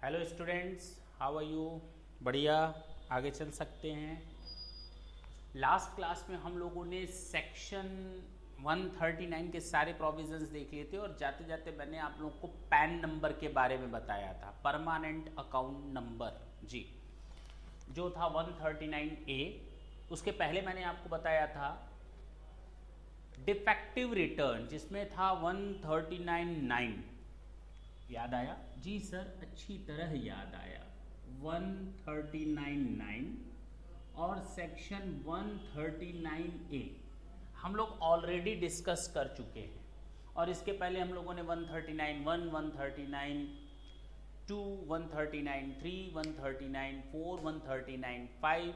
Hello students, how are you? बढ़िया, आगे चल सकते हैं। लास्ट क्लास में हम लोगों ने सेक्शन 139 के सारे प्रोविजंस देख लिए थे और जाते जाते मैंने आप लोगों को पैन नंबर के बारे में बताया था, परमानेंट अकाउंट नंबर जी, जो था 139A। उसके पहले मैंने आपको बताया था डिफेक्टिव रिटर्न, जिसमें था 139(9). याद आया? जी सर, अच्छी तरह याद आया। 139(9) और सेक्शन 139A हम लोग ऑलरेडी डिस्कस कर चुके हैं। और इसके पहले हम लोगों ने 139(1), 139(2), 139(3), 139(4), 139(5),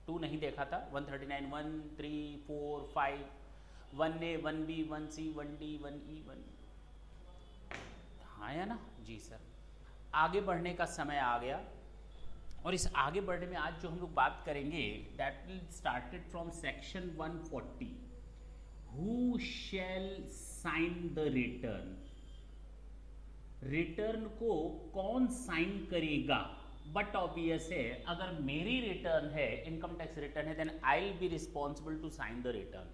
2 नहीं देखा था, 139(1), 3, 4, 5, 1A, 1B, 1C, 1D, 1E, 1 आया ना? जी सर। आगे बढ़ने का समय आ गया और इस आगे बढ़ने में आज जो हम लोग बात करेंगे, that will started from section 140। Who shall sign the return? Return को कौन साइन करेगा? बट ऑब्वियस है, अगर मेरी रिटर्न है, इनकम टैक्स रिटर्न है, then I will be responsible to sign the return.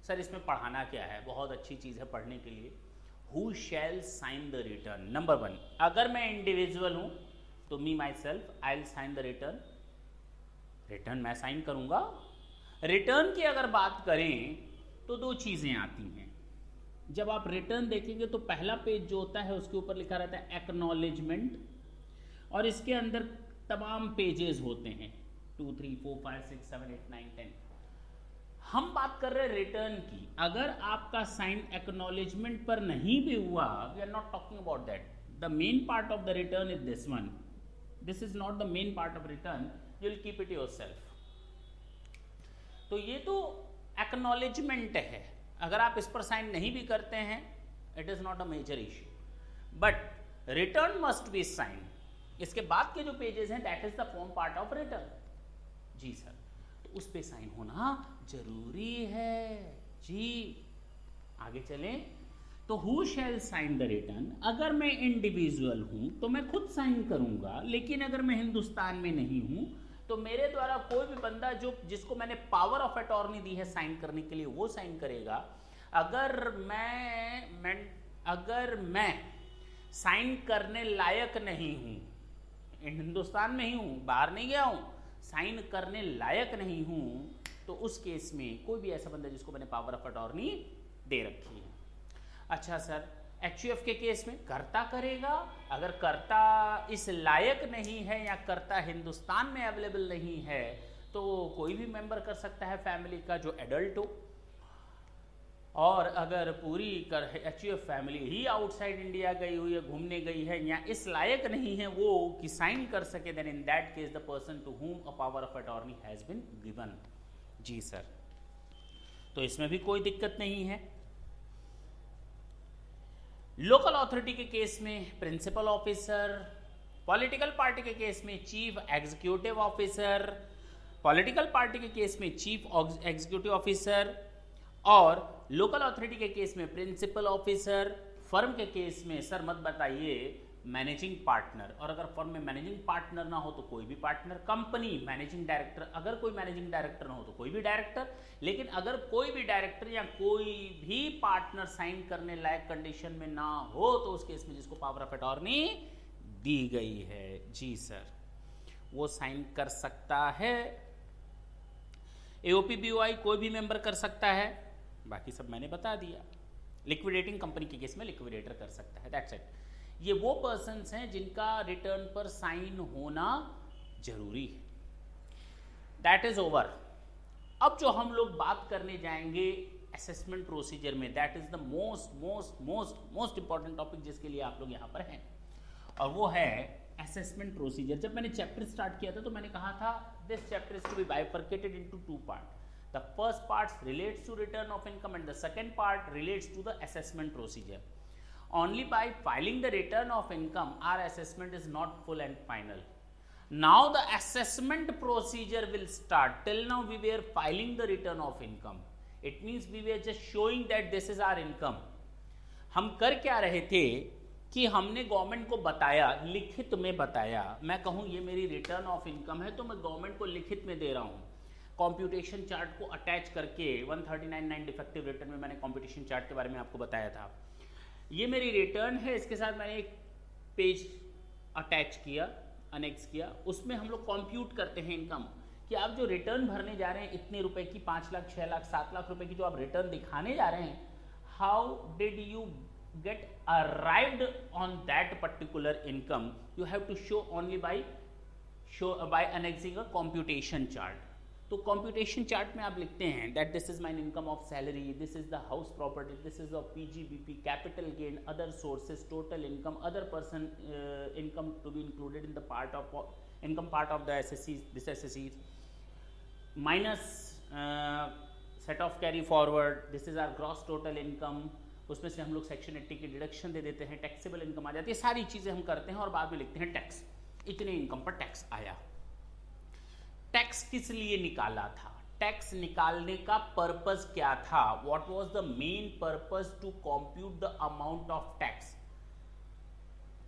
Sir इसमें पढ़ाना क्या है? बहुत अच्छी चीज़ है पढ़ने के लिए। Who shall sign the return? नंबर 1, अगर मैं इंडिविजुअल हूं तो me myself I will sign the return. Return मैं साइन करूंगा। रिटर्न की अगर बात करें तो दो चीजें आती हैं। जब आप रिटर्न देखेंगे तो पहला पेज जो होता है उसके ऊपर लिखा रहता है एक्नॉलेजमेंट, और इसके अंदर तमाम पेजेस होते हैं, 2, 3, 4, 5, 6, 7, 8, 9, 10। हम बात कर रहे हैं रिटर्न की। अगर आपका साइन एक्नॉलेजमेंट पर नहीं भी हुआ, we are not talking about that. The main part of the return is this one. This is not the main part of return, you will keep it yourself. तो ये तो एक्नॉलेजमेंट है। अगर आप इस पर साइन नहीं भी करते हैं, it is not a major issue, but return must be sign. इसके बाद के जो पेजेस हैं, that is the form part of return. जी सर, उस पे साइन होना जरूरी है जी। आगे चलें तो who shall sign the return? अगर मैं इंडिविजुअल हूं तो मैं खुद साइन करूंगा, लेकिन अगर मैं हिंदुस्तान में नहीं हूं तो मेरे द्वारा कोई भी बंदा जिसको मैंने पावर ऑफ अटॉर्नी दी है साइन करने के लिए, वो साइन करेगा। अगर मैं साइन करने लायक नहीं हूं, हिंदुस्तान में ही हूं, बाहर नहीं गया हूं, साइन करने लायक नहीं हूं, तो उस केस में कोई भी ऐसा बंदा जिसको मैंने पावर ऑफ अटॉर्नी दे रखी है। अच्छा सर, एचयूएफ के केस में कर्ता करेगा। अगर कर्ता इस लायक नहीं है या कर्ता हिंदुस्तान में अवेलेबल नहीं है, तो कोई भी मेंबर कर सकता है फैमिली का जो एडल्ट हो। और अगर पूरी एचयूएफ फैमिली ही आउटसाइड इंडिया गई हुई है, घूमने गई है, या इस लायक नहीं है वो कि साइन कर सके, then in that case the person to whom a power of attorney has been given. जी सर, तो इसमें भी कोई दिक्कत नहीं है। लोकल अथॉरिटी के केस में प्रिंसिपल ऑफिसर, पॉलिटिकल पार्टी के केस में chief executive officer, political party के केस में चीफ एग्जीक्यूटिव ऑफिसर, और लोकल अथॉरिटी के केस में प्रिंसिपल ऑफिसर, फर्म के केस में सर मत बताइए मैनेजिंग पार्टनर, और अगर फर्म में मैनेजिंग पार्टनर ना हो तो कोई भी पार्टनर, कंपनी मैनेजिंग डायरेक्टर, अगर कोई मैनेजिंग डायरेक्टर ना हो तो कोई भी डायरेक्टर। लेकिन अगर कोई भी डायरेक्टर या कोई भी पार्टनर साइन करने लायक कंडीशन में ना हो, तो उस केस में जिसको पावर ऑफ अटॉर्नी दी गई है, जी सर, वो साइन कर सकता है। एओपी बीओआई कोई भी मेंबर कर सकता है, बाकी सब मैंने बता दिया। लिक्विडेटिंग कंपनी के केस में लिक्विडेटर कर सकता है, दैट्स इट। ये वो पर्सन्स हैं जिनका रिटर्न पर साइन होना जरूरी है। That is over. अब जो हम लोग बात करने जाएंगे असेसमेंट प्रोसीजर में, that is the most most most most important topic जिसके लिए आप लोग यहाँ पर हैं, और वो है असेसमेंट प्रोसीजर। जब मैंने चैप्टर स्टार्ट किया था तो मैंने कहा था this chapter is to be bifurcated into 2 part. The first part relates to return of income and the second part relates to the assessment procedure. Only by filing the return of income our assessment is not full and final. Now the assessment procedure will start. Till now we were filing the return of income. It means we were just showing that this is our income. हम कर क्या रहे थे कि हमने government को बताया, लिखित में बताया, मैं कहूँ ये मेरी रिटर्न ऑफ इनकम है तो मैं गवर्नमेंट को लिखित में दे रहा हूँ, कंप्यूटेशन चार्ट को अटैच करके 139(9) डिफेक्टिव रिटर्न में मैंने कंप्यूटेशन चार्ट के बारे में आपको बताया था। ये मेरी रिटर्न है, इसके साथ मैंने एक पेज अटैच किया, अनेक्स किया, उसमें हम लोग कंप्यूट करते हैं इनकम कि आप जो रिटर्न भरने जा रहे हैं इतने रुपए की, 5 लाख, 6 लाख, 7 लाख रुपए की जो आप रिटर्न दिखाने जा रहे हैं, how did you get arrived on that particular income, you have to show only by annexing a computation chart. तो computation chart में आप लिखते हैं that this is my income of salary, this is the house property, this is of PGBP, capital gain, other sources, total income, other person income to be included in the part of income part of the SSC, this SSC minus set of carry forward, this is our gross total income, उसमें से हम लोग section 80 की deduction दे देते हैं, taxable income आ जाती है, सारी चीजें हम करते हैं और बाद में लिखते हैं टैक्स, इतने इनकम पर टैक्स आया। टैक्स किस लिए निकाला था, टैक्स निकालने का पर्पस क्या था, what was the main purpose to compute the amount of tax.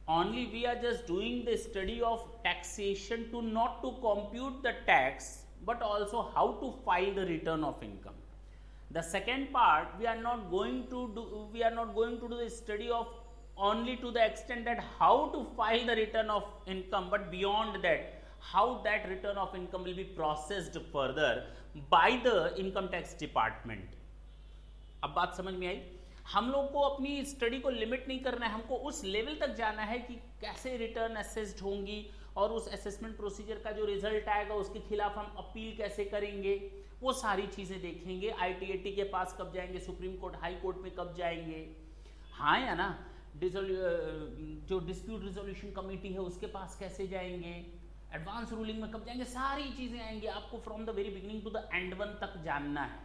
Only we are just doing the study of taxation to not to compute the tax but also how to file the return of income. The second part, we are not going to do the study of only to the extent that how to file the return of income, but beyond that, how that return of income will be processed further by the income tax department. अब बात समझ में आई। हम लोग को अपनी study को limit नहीं करना है, हमको उस लेवल तक जाना है कि कैसे रिटर्न असेस्ड होंगी और उस असेसमेंट प्रोसीजर का जो रिजल्ट आएगा उसके खिलाफ हम अपील कैसे करेंगे, वो सारी चीजें देखेंगे। ITAT के पास कब जाएंगे, सुप्रीम कोर्ट, हाई कोर्ट में कब जाएंगे, हाँ या ना, जो डिस्प्यूट रिजोल्यूशन कमेटी है उसके पास कैसे जाएंगे, एडवांस रूलिंग में कब जाएंगे, सारी चीजें आएंगी। आपको from the very beginning to the end one तक जानना है,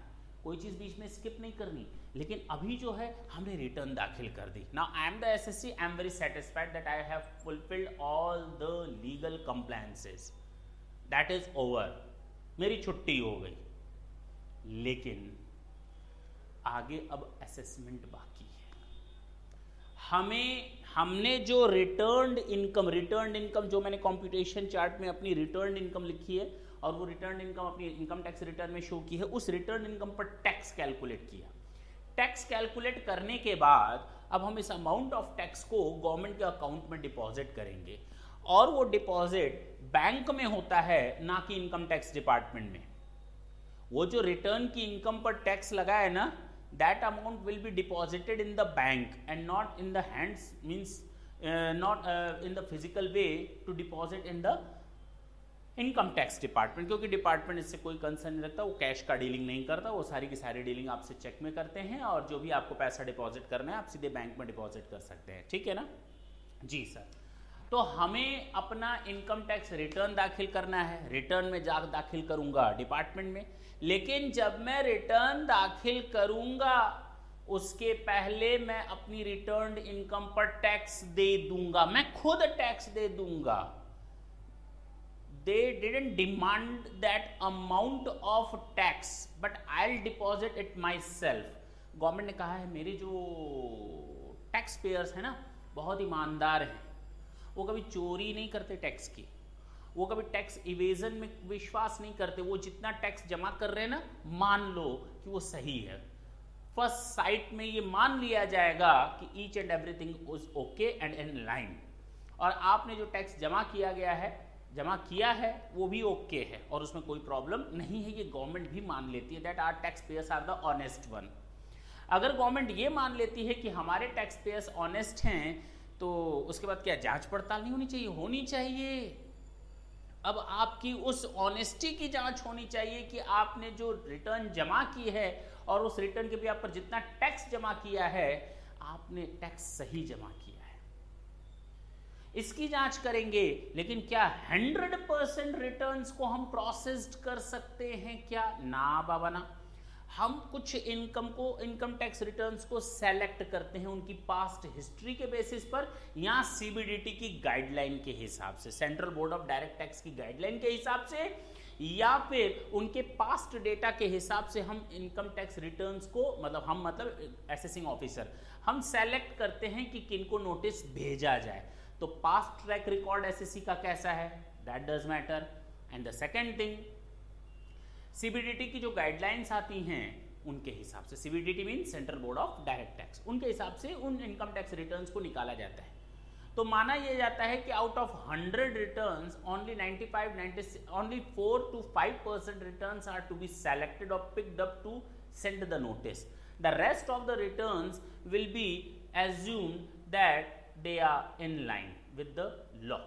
कोई चीज बीच में स्किप नहीं करनी। लेकिन अभी जो है हमने रिटर्न दाखिल कर दी। Now I am the SSC, I am very satisfied that I have fulfilled all the legal compliances, that is over, मेरी छुट्टी हो गई। लेकिन आगे अब असेसमेंट बाकी है। हमने जो रिटर्न्ड इनकम जो मैंने कंप्यूटेशन चार्ट में अपनी रिटर्न्ड इनकम लिखी है और वो रिटर्न इनकम अपनी इनकम टैक्स रिटर्न में शो की है, उस रिटर्न इनकम पर टैक्स कैलकुलेट किया। टैक्स कैलकुलेट करने के बाद अब हम इस अमाउंट ऑफ टैक्स को गवर्नमेंट के अकाउंट में डिपॉजिट करेंगे और वो डिपॉजिट बैंक में होता है, ना कि इनकम टैक्स डिपार्टमेंट में। वो जो रिटर्न की इनकम पर टैक्स लगा है ना, that amount will be deposited in the bank and not in the hands, means not in the physical way to deposit in the income tax department, क्योंकि department इससे कोई कंसर्न नहीं रखता, वो कैश का डीलिंग नहीं करता, वो सारी की सारी डीलिंग आपसे चेक में करते हैं और जो भी आपको पैसा डिपॉजिट करना है आप सीधे बैंक में डिपॉजिट कर सकते हैं। ठीक है ना जी सर। तो हमें अपना इनकम टैक्स रिटर्न दाखिल करना है, रिटर्न में जा दाखिल करूंगा डिपार्टमेंट में, लेकिन जब मैं रिटर्न दाखिल करूंगा उसके पहले मैं अपनी रिटर्न इनकम पर टैक्स दे दूंगा, मैं खुद टैक्स दे दूंगा। They didn't demand that amount of tax, but I'll deposit it myself. Government ने कहा है मेरे जो टैक्स पेयर्स हैं ना बहुत ईमानदार हैं, वो कभी चोरी नहीं करते टैक्स की, वो कभी टैक्स इवेजन में विश्वास नहीं करते, वो जितना टैक्स जमा कर रहे हैं ना मान लो कि वो सही है। फर्स्ट साइट में ये मान लिया जाएगा कि each and everything is okay and in line, और आपने जो टैक्स जमा किया है वो भी ओके है और उसमें कोई प्रॉब्लम नहीं है, ये गवर्नमेंट भी मान लेती है that our tax payers are the honest one. अगर गवर्नमेंट ये मान लेती है कि हमारे टैक्स पेयर्स ऑनेस्ट हैं तो उसके बाद क्या जांच पड़ताल नहीं होनी चाहिए? होनी चाहिए। अब आपकी उस ऑनेस्टी की जांच होनी चाहिए कि आपने जो रिटर्न जमा की है और उस रिटर्न के भी आप पर जितना टैक्स जमा किया है आपने टैक्स सही जमा किया है, इसकी जांच करेंगे। लेकिन क्या 100% रिटर्न्स को हम प्रोसेस्ड कर सकते हैं क्या? ना बाबा ना। हम कुछ इनकम टैक्स रिटर्न्स को सेलेक्ट करते हैं उनकी पास्ट हिस्ट्री के बेसिस पर या CBDT की गाइडलाइन के हिसाब से, central board of direct tax की गाइडलाइन के हिसाब से, या फिर उनके पास्ट डेटा के हिसाब से हम इनकम टैक्स रिटर्न्स को मतलब असेसिंग ऑफिसर हम सेलेक्ट करते हैं कि किनको नोटिस भेजा जाए। तो पास्ट ट्रैक रिकॉर्ड एसएससी का कैसा है, that does matter. And the second thing, CBDT की जो गाइडलाइंस आती हैं उनके हिसाब से, CBDT mean central board of direct tax, उनके हिसाब से उन इनकम टैक्स रिटर्न्स को निकाला जाता है। तो माना यह जाता है कि out of 100 returns only 4 to 5% returns are to be selected or picked up to send the notice. The rest of the returns will be assumed that they are in line with the law.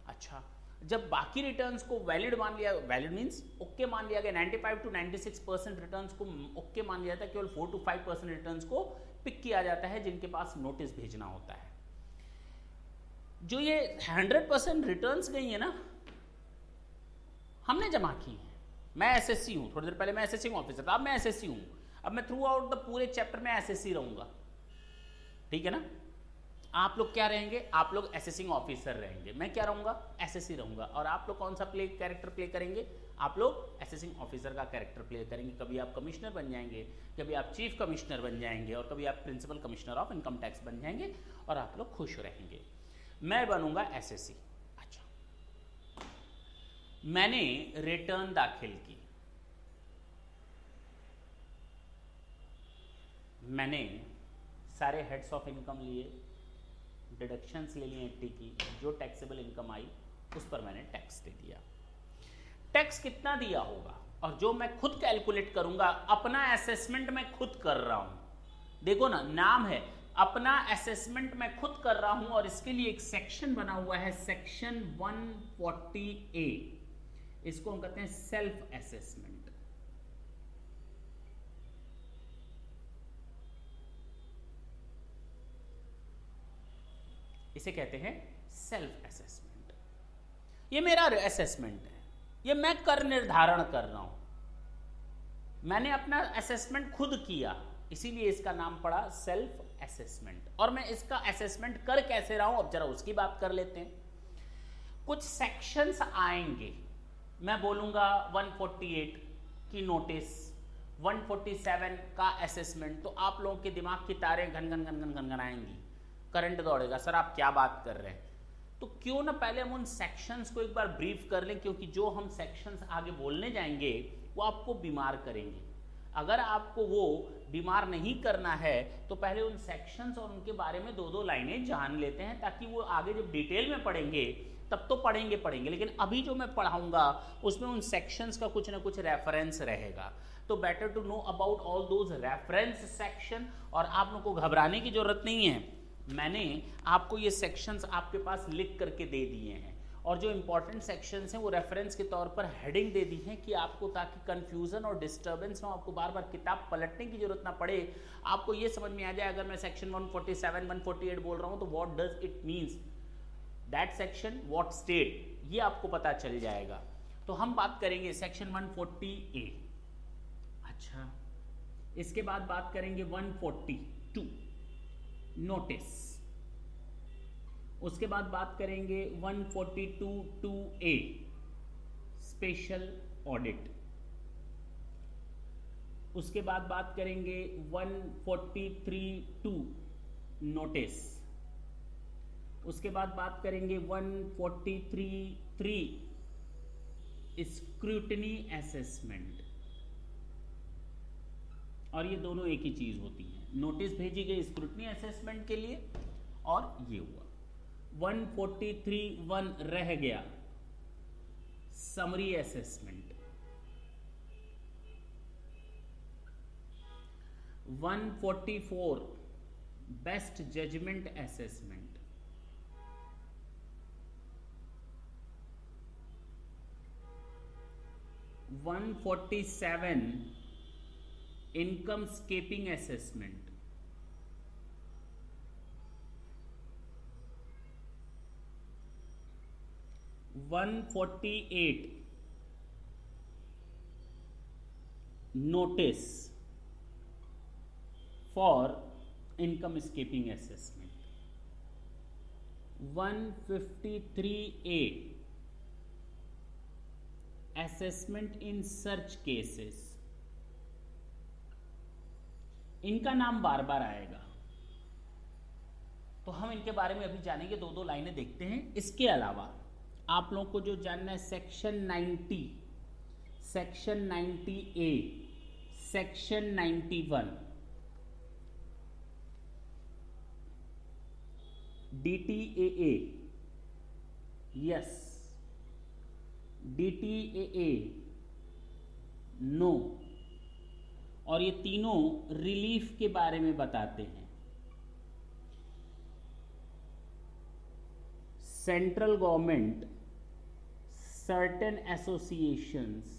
अच्छा, जब बाकी returns को valid मान लिया, valid means okay मान लिया गया, 95 to 96% returns को ओके मान लिया जाता है, केवल 4 to 5% रिटर्न्स को पिक किया जाता है जिनके पास नोटिस भेजना होता है। जो ये 100% रिटर्न्स गई है ना, हमने जमा की है। मैं एसएससी हूं, थोड़ी देर पहले मैं एसएससी ऑफिसर था, अब मैं एसएससी हूं, अब मैं थ्रू आउट द पूरे चैप्टर में एसएससी रहूंगा, ठीक है ना। आप लोग क्या रहेंगे, आप लोग एसेसिंग ऑफिसर रहेंगे, मैं क्या रहूंगा, एसएससी रहूंगा। और आप लोग कौन सा कैरेक्टर प्ले करेंगे, आप लोग एसेसिंग ऑफिसर का कैरेक्टर प्ले करेंगे। कभी आप कमिश्नर बन जाएंगे, कभी आप चीफ कमिश्नर बन जाएंगे, और कभी आप principal commissioner of income tax बन जाएंगे, और आप लोग खुश रहेंगे। मैं बनूंगा एसएससी। अच्छा, मैंने रिटर्न दाखिल की, मैंने सारे हेड्स ऑफ इनकम लिए, डिडक्शंस ले लिए 80 की, जो टैक्सेबल इनकम आई उस पर मैंने टैक्स दे दिया। टैक्स कितना दिया होगा, और जो मैं खुद कैलकुलेट करूंगा, अपना असेसमेंट मैं खुद कर रहा हूं। देखो ना, नाम है अपना असेसमेंट मैं खुद कर रहा हूं, और इसके लिए एक सेक्शन बना हुआ है, सेक्शन 140A, इसको हम कहते हैं सेल्फ असेसमेंट। इसे कहते हैं सेल्फ असेसमेंट। ये मेरा असेसमेंट है, ये मैं कर निर्धारण कर रहा हूं, मैंने अपना असेसमेंट खुद किया, इसीलिए इसका नाम पड़ा सेल्फ असेसमेंट। और मैं इसका असेसमेंट कर कैसे रहा हूं, अब जरा उसकी बात कर लेते हैं। कुछ सेक्शंस आएंगे, मैं बोलूंगा 148 की नोटिस, 147 का असेसमेंट, तो आप लोगों के दिमाग की तारें घन घन घन घन घन घन आएंगी, करंट दौड़ेगा, सर आप क्या बात कर रहे हैं। तो क्यों ना पहले हम उन सेक्शंस को एक बार ब्रीफ कर लें, क्योंकि जो हम सेक्शंस आगे बोलने जाएंगे वो आपको बीमार करेंगे। अगर आपको वो बीमार नहीं करना है तो पहले उन सेक्शंस और उनके बारे में 2-2 लाइनें जान लेते हैं, ताकि वो आगे जब डिटेल में पढ़ेंगे तब तो पढ़ेंगे, लेकिन अभी जो मैं पढ़ाऊंगा उसमें उन सेक्शंस का कुछ ना कुछ रेफरेंस रहेगा। तो better to know about all those reference section. और आप लोगों को घबराने की जरूरत नहीं है, मैंने आपको ये सेक्शंस आपके पास लिख करके दे दिए हैं, और जो इंपॉर्टेंट सेक्शंस हैं वो रेफरेंस के तौर पर हेडिंग दे दी है, कि आपको, ताकि कंफ्यूजन और डिस्टर्बेंस ना हो, आपको बार बार किताब पलटने की जरूरत ना पड़े, आपको ये समझ में आ जाए अगर मैं सेक्शन 147 148 बोल रहा हूँ तो what does it means, that section what state, ये आपको पता चल जाएगा। तो हम बात करेंगे सेक्शन 140A। अच्छा, इसके बाद बात करेंगे 142 नोटिस, उसके बाद बात करेंगे 142(2)A स्पेशल ऑडिट, उसके बाद बात करेंगे 143(2) नोटिस, उसके बाद बात करेंगे 143(3) स्क्रूटनी असेसमेंट। और ये दोनों एक ही चीज होती है, नोटिस भेजी गई स्क्रूटनी असेसमेंट के लिए, और ये हुआ 143(1) रह गया summary assessment, 144 best judgement assessment, 147 income escaping assessment, 148 notice for income escaping assessment, 153A assessment in search cases। इनका नाम बार बार आएगा, तो हम इनके बारे में अभी जानेंगे, दो दो लाइनें देखते हैं। इसके अलावा आप लोगों को जो जानना है section 90, section 90A, section 91, DTAA, yes, DTAA, no, और ये तीनों रिलीफ के बारे में बताते हैं। Central government, certain associations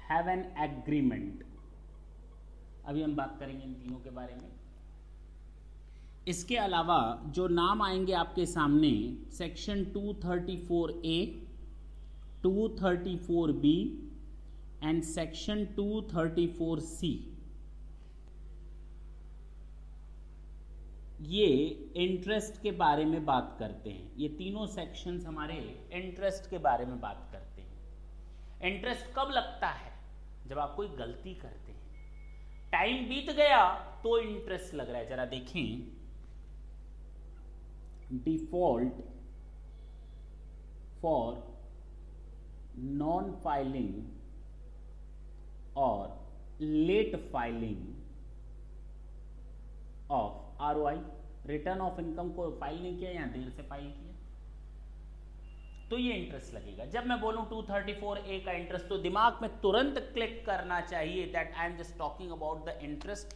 have an agreement, अभी हम बात करेंगे इन तीनों के बारे में। इसके अलावा जो नाम आएंगे आपके सामने, section 234A, 234B and section 234C, ये इंटरेस्ट के बारे में बात करते हैं। ये तीनों सेक्शंस हमारे इंटरेस्ट के बारे में बात करते हैं। इंटरेस्ट कब लगता है? जब आप कोई गलती करते हैं, टाइम बीत गया तो इंटरेस्ट लग रहा है। जरा देखें, डिफॉल्ट फॉर नॉन फाइलिंग और late filing of ROI, return of income को फाइल नहीं किया या देर से फाइल किया, तो ये इंटरेस्ट लगेगा। जब मैं बोलूं 234A का इंटरेस्ट, तो दिमाग में तुरंत क्लिक करना चाहिए that I am just talking about the interest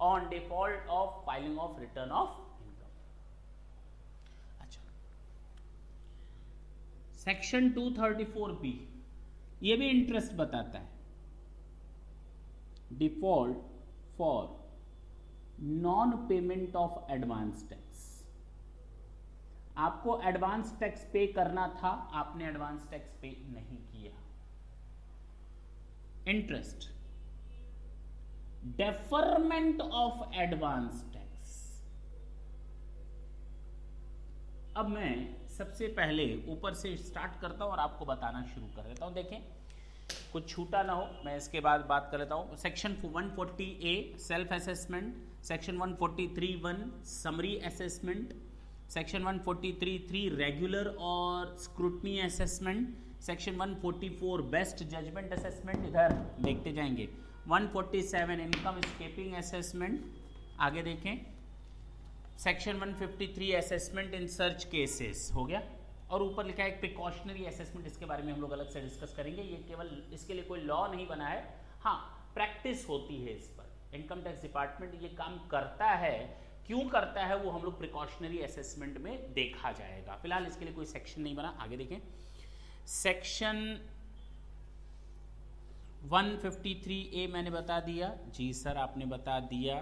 on default of filing of return of income. अच्छा, सेक्शन 234B ये भी इंटरेस्ट बताता है। Default for non payment of advance tax, आपको एडवांस टैक्स पे करना था, आपने एडवांस टैक्स पे नहीं किया, interest. Deferment of advance tax, अब मैं सबसे पहले ऊपर से स्टार्ट करता हूं और आपको बताना शुरू कर देता हूं। देखें, कुछ छूटा ना हो, मैं इसके बाद बात कर लेता हूं। Section 140A self assessment, section 143(1) summary assessment, section 143(3) regular और scrutiny assessment, section 144 best judgement assessment, इधर देखते जाएंगे, 147 इनकम स्केपिंग असेसमेंट, आगे देखें, section 153 assessment in search cases हो गया, और ऊपर लिखा है एक प्रिकॉशनरी असेसमेंट, इसके बारे में हम लोग अलग से डिस्कस करेंगे। ये केवल इसके लिए कोई लॉ नहीं बना है, हाँ प्रैक्टिस होती है इस पर। इनकम टैक्स डिपार्टमेंट ये काम करता है, क्यों करता है वो हम लोग प्रिकॉशनरी असेसमेंट में देखा जाएगा। फिलहाल इसके लिए कोई सेक्शन नहीं बना, आगे देखें। सेक्शन 153A मैंने बता दिया, जी सर आपने बता दिया।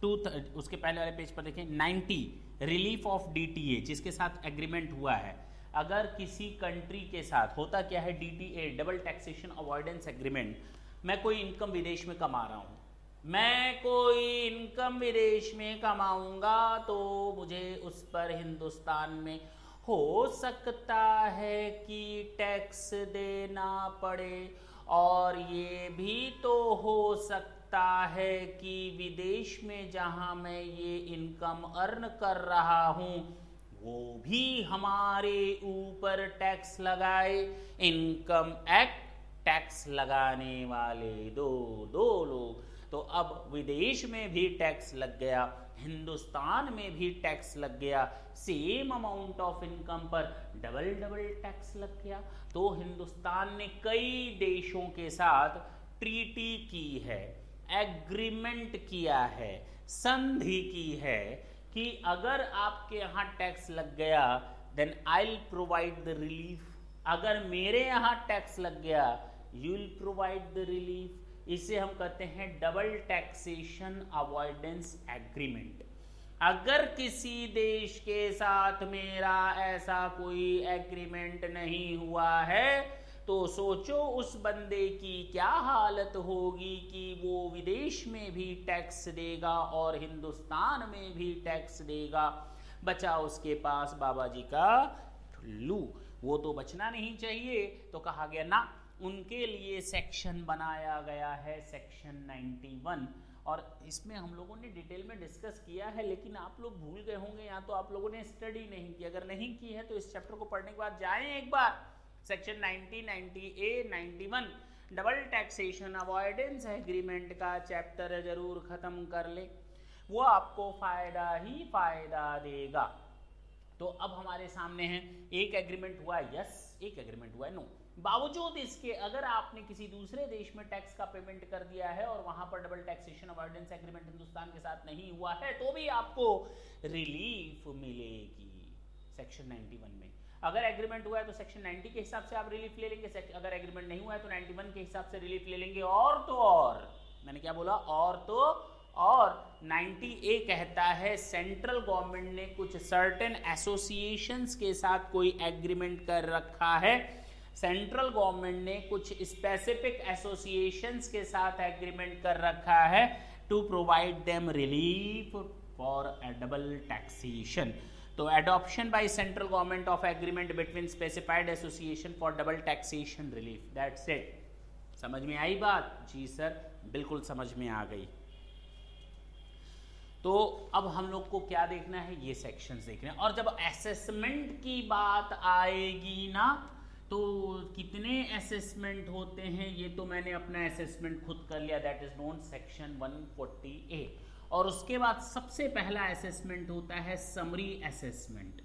उसके पहले वाले पेज पर देखें, 90 रिलीफ ऑफ DTA, जिसके साथ एग्रीमेंट हुआ है। अगर किसी कंट्री के साथ होता क्या है, DTA double taxation avoidance agreement, मैं कोई इनकम विदेश में कमा रहा हूं, मैं कोई इनकम विदेश में कमाऊंगा तो मुझे उस पर हिंदुस्तान में हो सकता है कि टैक्स देना पड़े, और ये भी तो हो सकता है कि विदेश में जहां मैं ये इनकम अर्न कर रहा हूं वो भी हमारे ऊपर टैक्स लगाए। इनकम एक्ट टैक्स लगाने वाले दो लोग, तो अब विदेश में भी टैक्स लग गया, हिंदुस्तान में भी टैक्स लग गया, सेम अमाउंट ऑफ इनकम पर डबल टैक्स लग गया। तो हिंदुस्तान ने कई देशों के साथ ट्रीटी की है, एग्रीमेंट किया है, संधि की है कि अगर आपके यहाँ टैक्स लग गया then I will provide the relief, अगर मेरे यहाँ टैक्स लग गया you will provide the relief. इसे हम कहते हैं डबल टैक्सेशन अवॉइडेंस एग्रीमेंट। अगर किसी देश के साथ मेरा ऐसा कोई एग्रीमेंट नहीं हुआ है तो सोचो उस बंदे की क्या हालत होगी कि वो विदेश में भी टैक्स देगा और हिंदुस्तान में भी टैक्स देगा। बचा उसके पास बाबा जी का ठुल्लू, वो तो बचना नहीं चाहिए। तो कहा गया ना, उनके लिए सेक्शन बनाया गया है सेक्शन 91, और इसमें हम लोगों ने डिटेल में डिस्कस किया है, लेकिन आप लोग भूल गए होंगे या तो आप लोगों ने स्टडी नहीं की। अगर नहीं की है तो इस चैप्टर को पढ़ने के बाद जाएं एक बार section 90, 90A, 91 double taxation avoidance agreement का चैप्टर जरूर खत्म कर ले, वो आपको फायदा ही फायदा देगा। तो अब हमारे सामने है एक एग्रीमेंट हुआ है यस, एक एग्रीमेंट हुआ है नो। बावजूद इसके अगर आपने किसी दूसरे देश में टैक्स का पेमेंट कर दिया है और वहां पर double taxation avoidance agreement Hindustan के साथ नहीं हुआ है तो भी आपको रिलीफ मिलेगी सेक्शन 91 में। अगर एग्रीमेंट हुआ है तो सेक्शन 90 के हिसाब से आप रिलीफ ले लेंगे, अगर एग्रीमेंट नहीं हुआ है तो 91 के हिसाब से रिलीफ ले लेंगे। और तो और मैंने क्या बोला, और तो और 90A कहता है सेंट्रल गवर्नमेंट ने कुछ सर्टेन एसोसिएशंस के साथ कोई एग्रीमेंट कर रखा है, सेंट्रल गवर्नमेंट ने कुछ स्पेसिफिक एसोसिएशंस के साथ एग्रीमेंट कर रखा है to provide them relief for a double taxation. तो adoption by central government of agreement between specified association for double taxation relief, that's it. समझ में आई बात? जी सर, बिल्कुल समझ में आ गई। तो अब हम लोग को क्या देखना है, ये सेक्शंस देखने हैं। और जब असेसमेंट की बात आएगी ना, तो कितने असेसमेंट होते हैं ये तो मैंने अपना असेसमेंट खुद कर लिया, that is known section 140A। और उसके बाद सबसे पहला असेसमेंट होता है समरी असेसमेंट।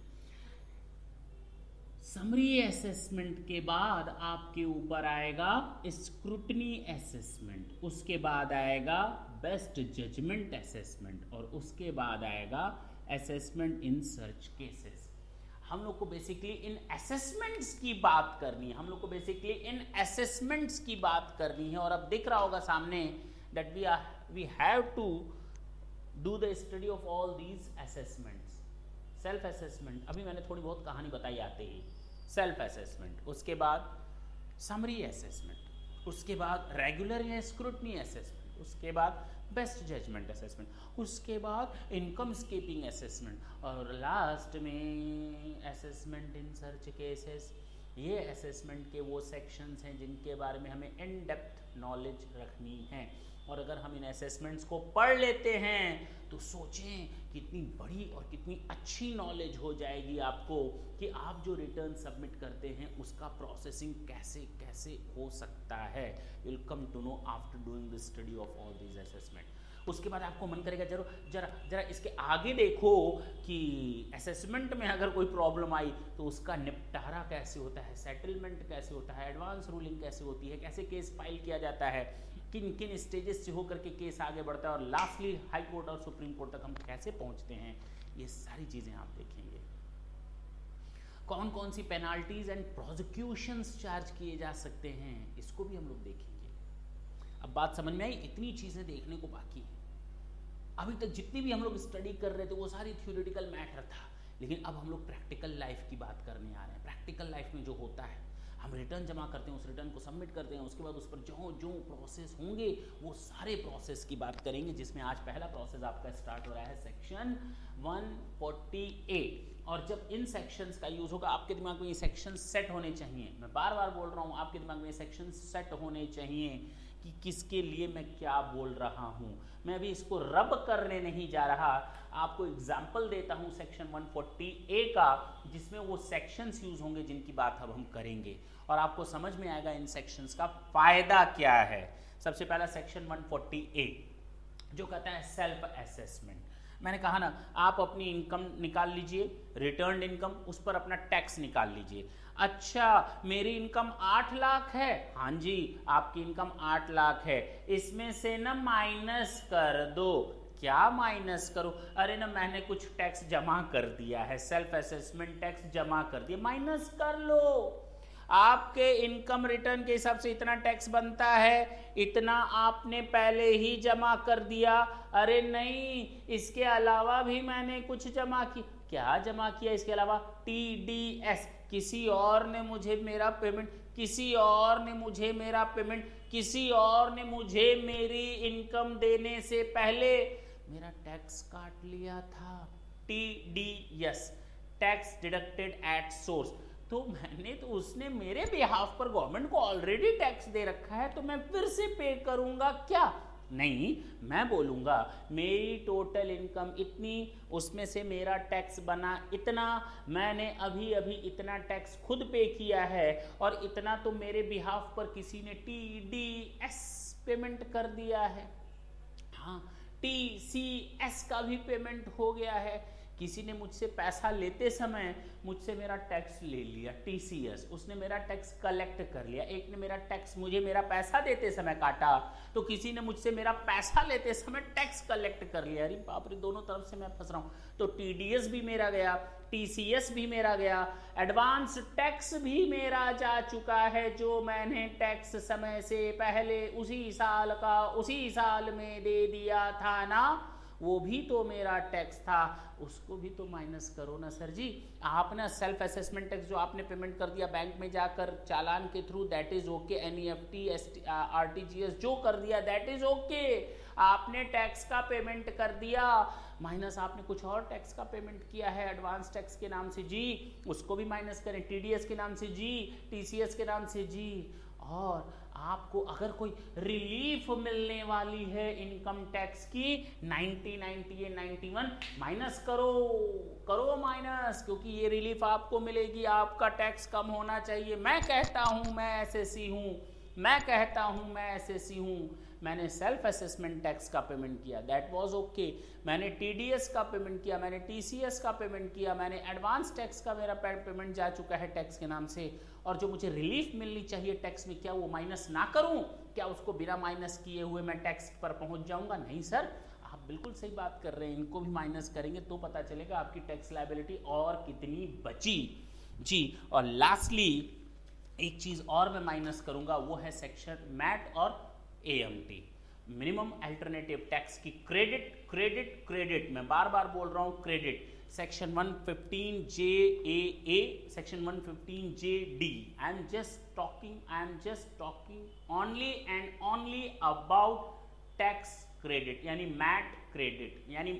समरी असेसमेंट के बाद आपके ऊपर आएगा स्क्रूटनी असेसमेंट, उसके बाद आएगा बेस्ट जजमेंट असेसमेंट, और उसके बाद आएगा असेसमेंट इन सर्च केसेस। हम लोग को बेसिकली इन असेसमेंट्स की बात करनी है, हम लोग को बेसिकली इन असेसमेंट्स की बात करनी है। और अब दिख रहा होगा सामने that we have to do the study of all these assessments. Self assessment, अभी मैंने थोड़ी बहुत कहानी बताई आते ही, सेल्फ असेसमेंट, उसके बाद समरी असेसमेंट, उसके बाद रेगुलर या स्क्रूटनी असेसमेंट, उसके बाद बेस्ट जजमेंट असेसमेंट, उसके बाद इनकम स्केपिंग असेसमेंट, और लास्ट में असेसमेंट इन सर्च केसेस। ये असेसमेंट के वो सेक्शंस हैं जिनके बारे में हमें इन डेप्थ नॉलेज रखनी है। और अगर हम इन असेसमेंट्स को पढ़ लेते हैं तो सोचें कितनी बड़ी और कितनी अच्छी नॉलेज हो जाएगी आपको कि आप जो रिटर्न सबमिट करते हैं उसका प्रोसेसिंग कैसे कैसे हो सकता है। You will come to know after doing the study of all these assessment. उसके बाद आपको मन करेगा जरा इसके आगे देखो कि असेसमेंट में अगर कोई प्रॉब्लम आई तो उसका निपटारा कैसे होता है, सेटलमेंट कैसे होता है, एडवांस रूलिंग कैसे होती है, कैसे केस फाइल किया जाता है, किन किन स्टेजेस से होकर के केस आगे बढ़ता है, और लास्टली हाई कोर्ट और सुप्रीम कोर्ट तक हम कैसे पहुंचते हैं। ये सारी चीजें आप देखेंगे। कौन कौन सी पेनाल्टीज एंड प्रोसिक्यूशंस चार्ज किए जा सकते हैं, इसको भी हम लोग देखेंगे। अब बात समझ में आई? इतनी चीजें देखने को बाकी है। अभी तक जितनी भी हम लोग स्टडी कर रहे थे वो सारी थ्योरेटिकल मैटर था, लेकिन अब हम लोग प्रैक्टिकल लाइफ की बात करने आ रहे हैं। प्रैक्टिकल लाइफ में जो होता है, हम रिटर्न जमा करते हैं, उस रिटर्न को सबमिट करते हैं, उसके बाद उस पर जो जो प्रोसेस होंगे वो सारे प्रोसेस की बात करेंगे, जिसमें आज पहला प्रोसेस आपका स्टार्ट हो रहा है सेक्शन 148। और जब इन सेक्शंस का यूज होगा आपके दिमाग में ये सेक्शन सेट होने चाहिए। मैं बार बार बोल रहा हूँ, आपके दिमाग में ये सेक्शन सेट होने चाहिए कि किसके लिए मैं क्या बोल रहा हूँ। मैं अभी इसको रब करने नहीं जा रहा, आपको एग्जाम्पल देता हूँ सेक्शन 140A का, जिसमें वो सेक्शंस यूज होंगे जिनकी बात अब हम करेंगे, और आपको समझ में आएगा इन सेक्शंस का फायदा क्या है। सबसे पहला सेक्शन 140A जो कहता है सेल्फ असेसमेंट। मैंने कहा ना, आप अपनी इनकम निकाल लीजिए, रिटर्न इनकम, उस पर अपना टैक्स निकाल लीजिए। अच्छा, मेरी इनकम 8 लाख है, हाँ जी आपकी इनकम 8 लाख है, इसमें से ना माइनस कर दो। क्या माइनस करो? अरे ना मैंने कुछ टैक्स जमा कर दिया है, सेल्फ असेसमेंट टैक्स जमा कर दिया, माइनस कर लो। आपके इनकम रिटर्न के हिसाब से इतना टैक्स बनता है, इतना आपने पहले ही जमा कर दिया। अरे नहीं, इसके अलावा भी मैंने कुछ जमा किया। क्या जमा किया इसके अलावा? TDS, किसी और ने मुझे मेरा पेमेंट, किसी और ने मुझे मेरा पेमेंट, किसी और ने मुझे मेरी इनकम देने से पहले मेरा टैक्स काट लिया था। TDS, tax deducted at source. तो मैंने तो, उसने मेरे बिहाफ पर गवर्नमेंट को ऑलरेडी टैक्स दे रखा है, तो मैं फिर से पे करूंगा क्या? नहीं, मैं बोलूँगा मेरी टोटल इनकम इतनी, उसमें से मेरा टैक्स बना इतना, मैंने अभी अभी इतना टैक्स खुद पे किया है, और इतना तो मेरे बिहाफ पर किसी ने TDS पेमेंट कर दिया है, हाँ TCS का भी पेमेंट हो गया है, किसी ने मुझसे पैसा लेते समय मुझसे मेरा टैक्स ले लिया TCS, उसने मेरा टैक्स कलेक्ट कर लिया, एक ने मेरा टैक्स मुझे मेरा पैसा देते समय काटा, तो किसी ने मुझसे मेरा पैसा लेते समय टैक्स कलेक्ट कर लिया। अरे बाप रे, दोनों तरफ से मैं फंस रहा हूँ। तो TDS भी मेरा गया, TCS भी मेरा गया, एडवांस टैक्स भी मेरा जा चुका है, जो मैंने टैक्स समय से पहले उसी साल का उसी साल में दे दिया था ना, वो भी तो मेरा टैक्स था, उसको भी तो माइनस करो ना सर जी। आपने सेल्फ असेसमेंट टैक्स जो आपने पेमेंट कर दिया बैंक में जाकर चालान के through, that is okay, NEFT RTGS जो कर दिया दैट इज ओके, आपने टैक्स का पेमेंट कर दिया, माइनस आपने कुछ और टैक्स का पेमेंट किया है एडवांस टैक्स के नाम से जी, उसको भी माइनस करें, TDS के नाम से जी, TCS के नाम से जी। और आपको अगर कोई रिलीफ मिलने वाली है इनकम टैक्स की 90, 98, 91, माइनस करो माइनस, क्योंकि ये रिलीफ आपको मिलेगी, आपका टैक्स कम होना चाहिए। मैं कहता हूं मैं SSC हूं, मैं कहता हूं मैं SSC हूं, मैंने सेल्फ असेसमेंट टैक्स का पेमेंट किया, दैट वाज ओके, मैंने TDS का पेमेंट किया, मैंने TCS का पेमेंट किया, मैंने एडवांस टैक्स का मेरा पेमेंट जा चुका है टैक्स के नाम से, और जो मुझे रिलीफ मिलनी चाहिए टैक्स में, क्या वो माइनस ना करूं? क्या उसको बिना माइनस किए हुए मैं टैक्स पर पहुंच जाऊंगा? नहीं सर, आप बिल्कुल सही बात कर रहे हैं, इनको भी माइनस करेंगे तो पता चलेगा आपकी टैक्स लायबिलिटी और कितनी बची जी। और लास्टली एक चीज और मैं माइनस करूंगा, वो है सेक्शन मैट और AMT, मिनिमम अल्टरनेटिव टैक्स की क्रेडिट, मैं बार बार बोल रहा हूं credit, section 115JAA, section 115JD। I am just talking only and only about tax credit, यानी मैट क्रेडिट, यानी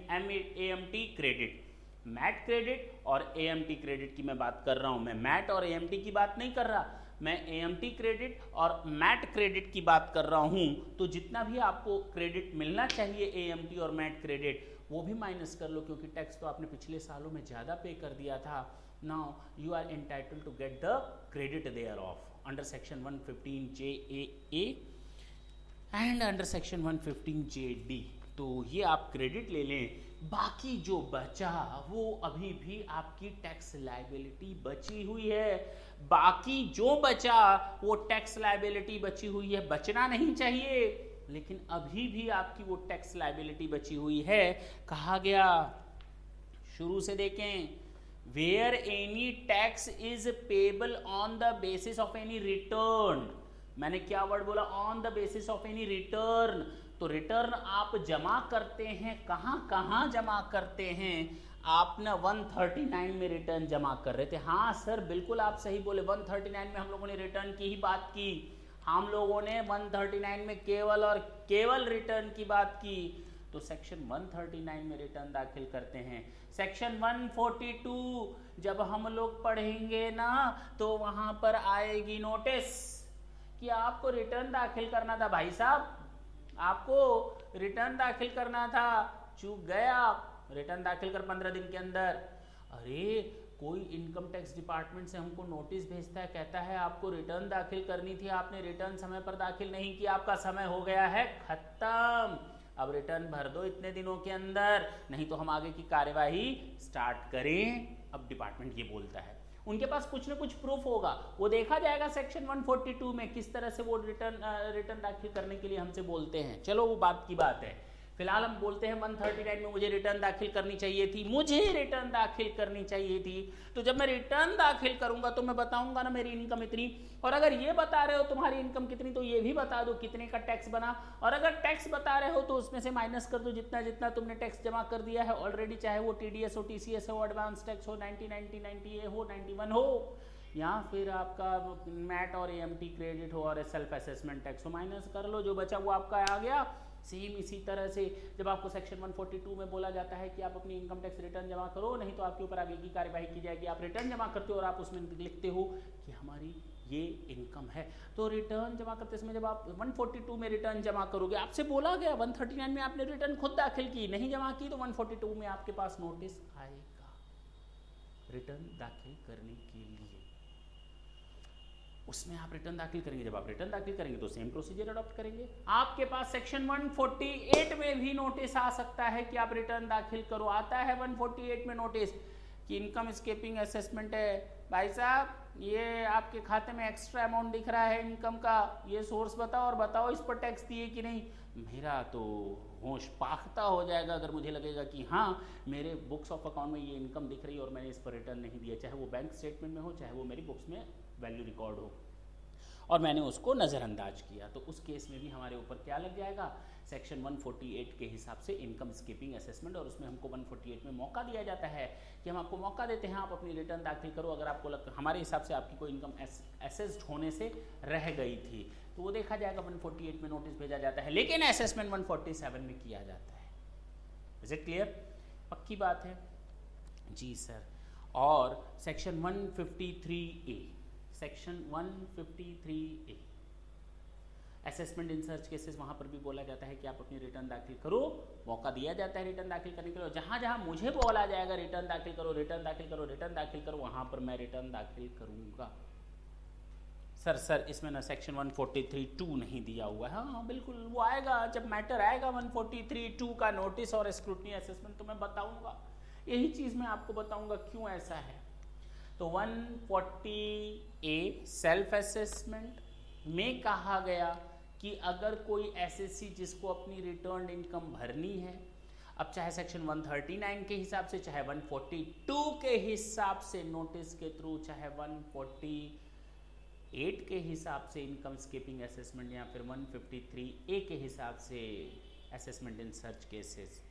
AMT क्रेडिट। मैट क्रेडिट और AMT क्रेडिट की मैं बात कर रहा हूं, मैं मैट और AMT की बात नहीं कर रहा, मैं AMT क्रेडिट और मैट क्रेडिट की बात कर रहा हूं। तो जितना भी आपको क्रेडिट मिलना चाहिए AMT और मैट क्रेडिट, वो भी माइनस कर लो, क्योंकि टैक्स तो आपने पिछले सालों में ज़्यादा पे कर दिया था। Now you are entitled to get the credit thereof under section 115JAA and under section 115JD। तो ये आप क्रेडिट ले लें, बाकी जो बचा वो अभी भी आपकी टैक्स लायबिलिटी बची हुई है, बाकी जो बचा वो टैक्स लायबिलिटी बची हुई है, बचना नहीं चाहिए, लेकिन अभी भी आपकी वो टैक्स लायबिलिटी बची हुई है। कहा गया, शुरू से देखें, where any tax is payable on the basis of any return. मैंने क्या वर्ड बोला? On the basis of any return. तो रिटर्न आप जमा करते हैं, कहां जमा करते हैं? आप ना 139 में रिटर्न जमा कर रहे थे। हाँ सर, बिल्कुल आप सही बोले, 139 में हम लोगों ने रिटर्न की ही बात की, हम लोगों ने 139 में केवल और केवल रिटर्न की बात की। तो सेक्शन 139 में रिटर्न दाखिल करते हैं। सेक्शन 142 जब हम लोग पढ़ेंगे ना, तो वहां पर आएगी नोटिस कि आपको रिटर्न दाखिल करना था भाई साहब, आपको रिटर्न दाखिल करना था, चूक गए आप, रिटर्न दाखिल कर 15 दिन के अंदर। अरे कोई इनकम टैक्स डिपार्टमेंट से हमको नोटिस भेजता है, कहता है आपको रिटर्न दाखिल करनी थी, आपने रिटर्न समय पर दाखिल नहीं किया, आपका समय हो गया है खत्म, अब रिटर्न भर दो इतने दिनों के अंदर, नहीं तो हम आगे की कार्यवाही स्टार्ट करें। अब डिपार्टमेंट ये बोलता है, उनके पास कुछ ना कुछ प्रूफ होगा, वो देखा जाएगा सेक्शन 142 में किस तरह से वो रिटर्न दाखिल करने के लिए हमसे बोलते हैं। चलो वो बात की बात है, फिलहाल हम बोलते हैं 139 में मुझे रिटर्न दाखिल करनी चाहिए थी, तो जब मैं रिटर्न दाखिल करूंगा तो मैं बताऊंगा ना मेरी इनकम इतनी, और अगर ये बता रहे हो तुम्हारी इनकम कितनी, तो ये भी बता दो कितने का टैक्स बना, और अगर टैक्स बता रहे हो तो उसमें से माइनस कर दो जितना जितना तुमने टैक्स जमा कर दिया है ऑलरेडी, चाहे वो TDS हो, TCS हो, एडवांस टैक्स हो, 90, 90A हो, 91 हो, या फिर आपका मैट और AMT क्रेडिट हो और सेल्फ असेसमेंट टैक्स हो, माइनस कर लो, जो बचा वो आपका आ गया। सेम इसी तरह से जब आपको सेक्शन 142 में बोला जाता है कि आप अपनी इनकम टैक्स रिटर्न जमा करो, नहीं तो आपके ऊपर आगे की कार्यवाही की जाएगी, आप रिटर्न जमा करते हो और आप उसमें लिखते हो कि हमारी ये इनकम है। तो रिटर्न जमा करते समय जब आप 142 में रिटर्न जमा करोगे, आपसे बोला गया 139 में आपने रिटर्न खुद दाखिल की, नहीं जमा की तो 142 में आपके पास नोटिस आएगा रिटर्न दाखिल करने के लिए। उसमें आप रिटर्न दाखिल करेंगे, जब आप रिटर्न दाखिल करेंगे तो सेम प्रोसीजर अडॉप्ट करेंगे। आपके पास सेक्शन 148 में भी नोटिस आ सकता है कि आप रिटर्न दाखिल करो। आता है 148 में नोटिस कि इनकम स्केपिंग असेसमेंट है, भाई साहब ये आपके खाते में एक्स्ट्रा अमाउंट दिख रहा है इनकम का, ये सोर्स बताओ और बताओ इस पर टैक्स दिए कि नहीं। मेरा तो होश पाख्ता हो जाएगा अगर मुझे लगेगा कि हाँ मेरे बुक्स ऑफ अकाउंट में ये इनकम दिख रही है और मैंने इस पर रिटर्न नहीं दिया, चाहे वो बैंक स्टेटमेंट में हो चाहे वो मेरी बुक्स में वैल्यू रिकॉर्ड हो, और मैंने उसको नज़रअंदाज किया। तो उस केस में भी हमारे ऊपर क्या लग जाएगा, सेक्शन 148 के हिसाब से इनकम स्कीपिंग असेसमेंट। और उसमें हमको 148 में मौका दिया जाता है कि हम आपको मौका देते हैं आप अपनी रिटर्न दाखिल करो अगर आपको हमारे हिसाब से आपकी कोई इनकम असेस्ड होने से रह गई थी, तो वो देखा जाएगा। 148 में नोटिस भेजा जाता है, लेकिन असेसमेंट 147 में किया जाता है। Is it clear? पक्की बात है जी सर। और section 153A, section 153A assessment in search cases, वहां पर भी बोला जाता है कि आप अपनी रिटर्न दाखिल करो, मौका दिया जाता है रिटर्न दाखिल करने के लिए। जहां जहां मुझे बोला जाएगा रिटर्न दाखिल करो, रिटर्न दाखिल करो, रिटर्न दाखिल करो, वहां पर मैं रिटर्न दाखिल करूंगा। सर इसमें ना सेक्शन 143(2) नहीं दिया हुआ है। हाँ बिल्कुल, वो आएगा जब मैटर आएगा 143(2) का नोटिस और स्क्रूटनी असेसमेंट, तो मैं बताऊंगा, यही चीज मैं आपको बताऊंगा क्यों ऐसा है। तो 140A सेल्फ असेसमेंट में कहा गया कि अगर कोई एसएससी जिसको अपनी रिटर्न इनकम भरनी है, अब चाहे सेक्शन 139 के हिसाब से, चाहे 142 के हिसाब से नोटिस के थ्रू, चाहे 148 के हिसाब से इनकम स्कीपिंग असेसमेंट, या फिर 153A के हिसाब से असेसमेंट इन सर्च केसेस,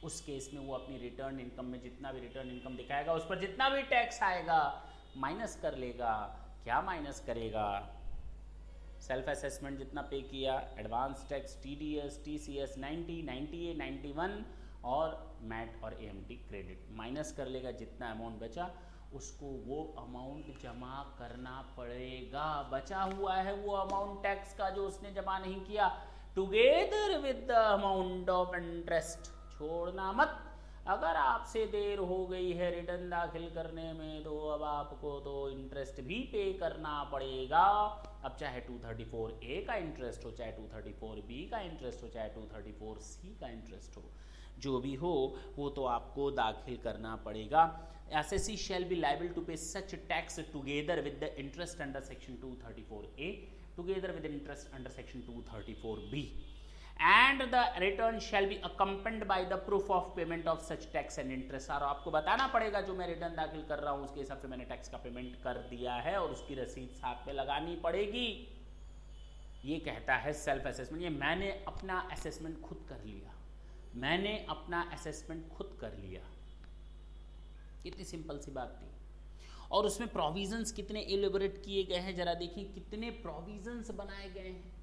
उस केस में वो अपनी रिटर्न इनकम में जितना भी रिटर्न इनकम दिखाएगा उस पर जितना भी टैक्स आएगा माइनस कर लेगा। क्या माइनस करेगा? सेल्फ असेसमेंट जितना पे किया, advance tax, TDS, TCS 90, 90A, 91 और मैट और एएमटी क्रेडिट माइनस कर लेगा। जितना अमाउंट बचा उसको वो अमाउंट जमा करना पड़ेगा। बचा हुआ है वो अमाउंट टैक्स का जो उसने जमा नहीं किया, together with the amount of interest. छोड़ना मत। अगर आपसे देर हो गई है रिटर्न दाखिल करने में तो अब आपको तो इंटरेस्ट भी पे करना पड़ेगा। अब चाहे 234A का इंटरेस्ट हो, चाहे 234B का इंटरेस्ट हो, चाहे 234C का इंटरेस्ट हो, जो भी हो वो तो आपको दाखिल करना पड़ेगा। SSC shall be liable to pay such tax together with the interest under section 234A, together with interest under section 234B, and the return shall be accompanied by the proof of payment of such tax and interest। और आपको बताना पड़ेगा जो मैं return दाखिल कर रहा हूं उसके हिसाब से मैंने टैक्स का पेमेंट कर दिया है और उसकी रसीद साथ में लगानी पड़ेगी। ये कहता है सेल्फ असेसमेंट। ये मैंने अपना असेसमेंट खुद कर लिया, मैंने अपना असेसमेंट खुद कर लिया। कितनी सिंपल सी बात थी। और उसमें प्रोविजंस कितने एलिबोरेट किए गए हैं, जरा देखिए कितने प्रोविजंस बनाए गए हैं।